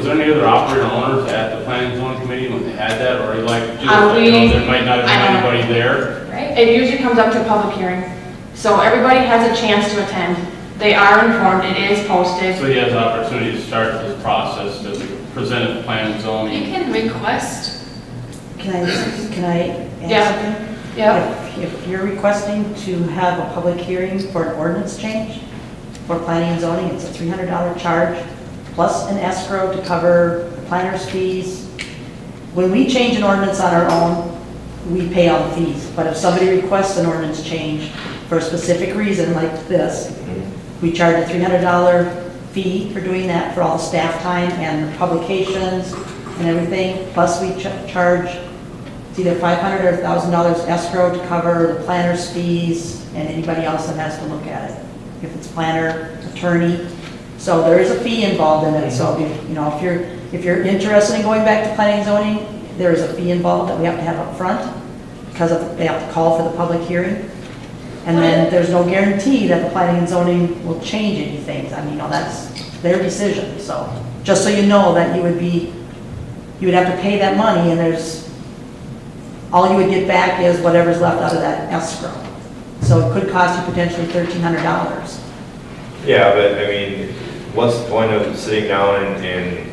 L: there any other operator owners at the planning and zoning committee when they had that, or like, you know, there might not have
A: I
L: been
A: don't know.
L: anybody there?
G: Right?
A: It usually comes up to public hearing. So everybody has a chance to attend. They are informed, it is posted.
L: So he has the opportunity to start this process to present it to planning and
G: You
L: zoning.
G: can request.
E: Can I add
A: Yeah.
E: something?
A: Yeah.
E: If you're requesting to have a public hearing for an ordinance change for planning and zoning, it's a $300 charge plus an escrow to cover the planner's fees. When we change an ordinance on our own, we pay all the fees. But if somebody requests an ordinance change for a specific reason like this, we charge a $300 fee for doing that for all the staff time and publications and everything. Plus we charge, it's either $500 or $1,000 escrow to cover the planner's fees and anybody else that has to look at it. If it's planner, attorney. So there is a fee involved in it. So if you're interested in going back to planning and zoning, there is a fee involved that we have to have up front because they have to call for the public hearing. And then there's no guarantee that the planning and zoning will change anything. I mean, that's their decision. So just so you know that you would have to pay that money and all you would get back is whatever's left out of that escrow. So it could cost you potentially $1,300.
P: Yeah, but I mean, what's the point of sitting down and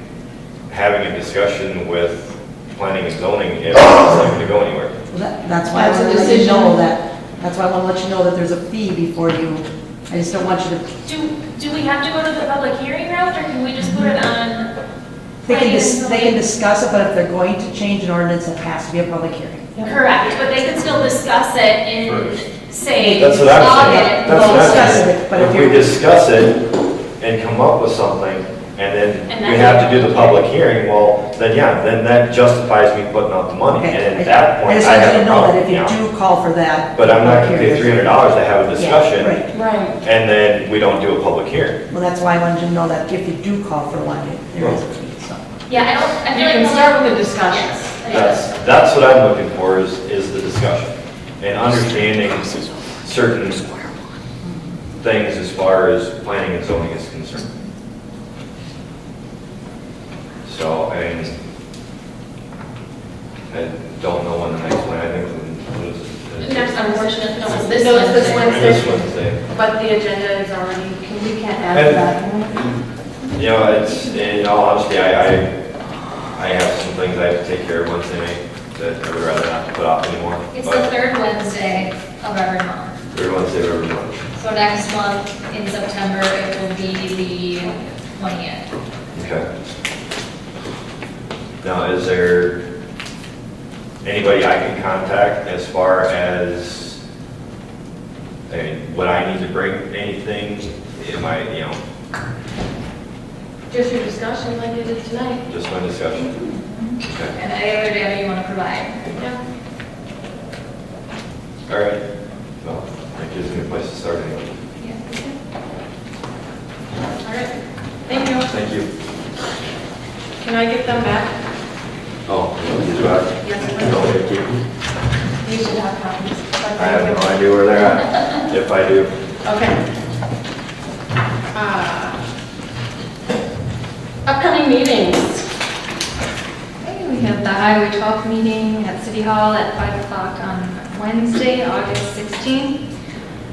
P: having a discussion with planning and zoning if it's not going to go anywhere?
E: That's why I want to let you know that. That's why I want to let you know that there's a fee before you. I just don't want you to.
G: Do we have to go to the public hearing route, or can we just put it on?
E: They can discuss it, but if they're going to change an ordinance, it has to be a public hearing.
G: Correct, but they could still discuss it in, say,
P: That's what I'm saying.
G: August.
P: That's what I'm
E: discuss
P: saying.
E: it, but
P: If
E: if
P: we
E: you're-
P: discuss it and come up with something, and then
G: And
P: we
G: then-
P: have to do the public hearing, well, then yeah, then that justifies me putting out the money.
E: Okay.
P: And at that
E: I
P: point,
E: just
P: I
E: want you
P: have
E: to
P: a
E: know that
P: problem.
E: if you
P: yeah.
E: do call for that.
P: But I'm not
E: public
P: gonna pay
E: hearing,
P: $300 to have a discussion,
E: Right.
A: Right.
P: and then we don't do a public hearing.
E: Well, that's why I wanted you to know that if you do call for one, there is a fee, so.
G: Yeah, I
A: You
G: feel like.
A: can start with the discussion.
G: Yes.
P: That's what I'm looking for is the discussion and understanding certain things as far as planning and zoning is concerned. So, and I don't know when the next one, I think, when is it?
D: Next, unfortunately, no, it's this
A: No, it's this
D: Wednesday.
P: This Wednesday.
A: But the agenda is already, we can't add that.
P: You know, it's, in all honesty, I have some things I have to take care of Wednesday night that I would rather not put off anymore.
G: It's the
P: But
G: third Wednesday of every month.
P: third Wednesday of every month.
G: So next month in September, it will be the 20th.
P: Okay. Now, is there anybody I can contact as far as, I mean, would I need to bring anything? Am I, you know,
A: Just your discussion like you did tonight.
P: just my discussion? Okay.
G: And any other data you want to provide.
A: Yeah.
P: All right. Well, that gives me a place to start anyway.
A: All right. Thank you.
P: Thank you.
A: Can I get them back?
P: Oh, you do I?
A: Yes,
P: No, thank you.
A: You should have copies.
P: I have no idea where they're at, if I do.
A: Okay. Upcoming meetings.
G: Okay, we have the Highway 12 meeting at City Hall at 5 o'clock on Wednesday, August 16th.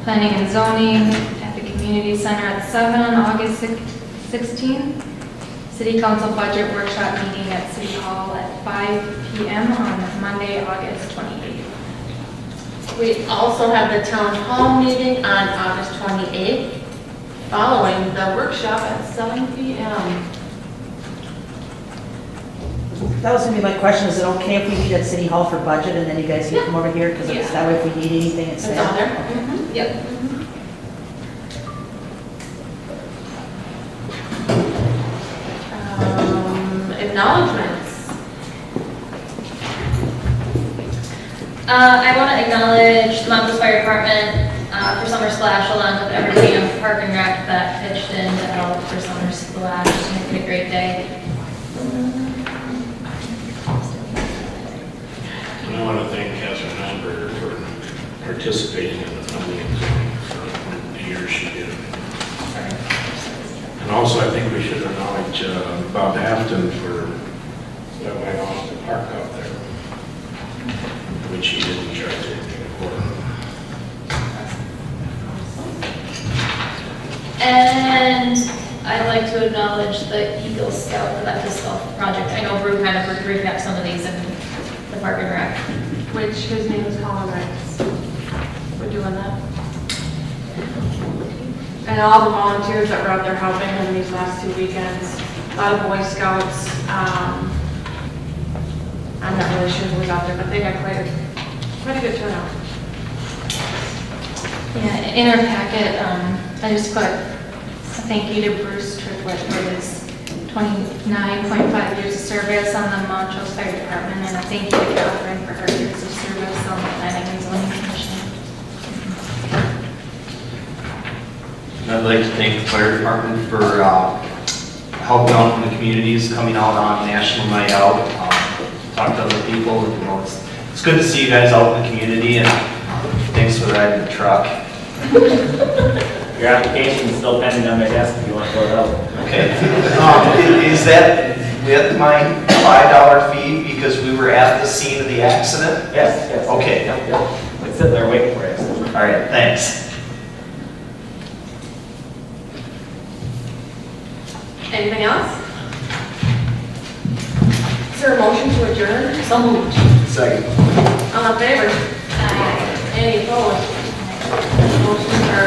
G: Planning and zoning at the Community Center at 7 on August 16th. City Council Budget Workshop meeting at City Hall at 5 p.m. on Monday, August 28th.
A: We also have the town hall meeting on August 28th, following the workshop at 7 p.m.
E: That was gonna be my question, is it okay if we meet at City Hall for budget and then you guys can come over here? Because it's that way if we need anything, it's
A: It's
E: there.
A: on there?
G: Yep.
A: Acknowledgements.
G: I want to acknowledge the Montrose Fire Department for Summer Splash, along with everybody on Park and Rec that pitched in to help for Summer Splash, make it a great day.
B: And I want to thank Catherine Amber for participating in the funding and zoning for the years she did. And also, I think we should acknowledge Bob Afton for what went on at the park out there, which he didn't charge anything for.
G: And I'd like to acknowledge the Eagle Scout for that fiscal project. I know Brew kind of recapped some of these in the Park and Rec.
A: Which his name is Colin Rice. We're doing that. And all the volunteers that were out there helping him these last 2 weekends. A lot of Boy Scouts. I'm not really sure who was out there, but they had quite a good turnout.
G: Yeah, in our packet, I just put a thank you to Bruce Triplett for his 29.5 years of service on the Montrose Fire Department, and a thank you to Catherine for her years of service on the Planning and Zoning Commission.
H: I'd like to thank the fire department for helping out in the communities, coming out on National Night Out, talk to other people. You know, it's good to see you guys out in the community, and thanks for riding the truck.
I: Your application's still pending on my desk if you want to fill it out.
H: Okay. Is that with my $5 fee because we were at the scene of the accident?
I: Yes, yes.
H: Okay.
I: Yep. It's sitting there waiting for you.
H: All right, thanks.
A: Anything else? Is there a motion to adjourn?
G: So moved.
H: Second.
A: All in favor? Any opposed? Motion, or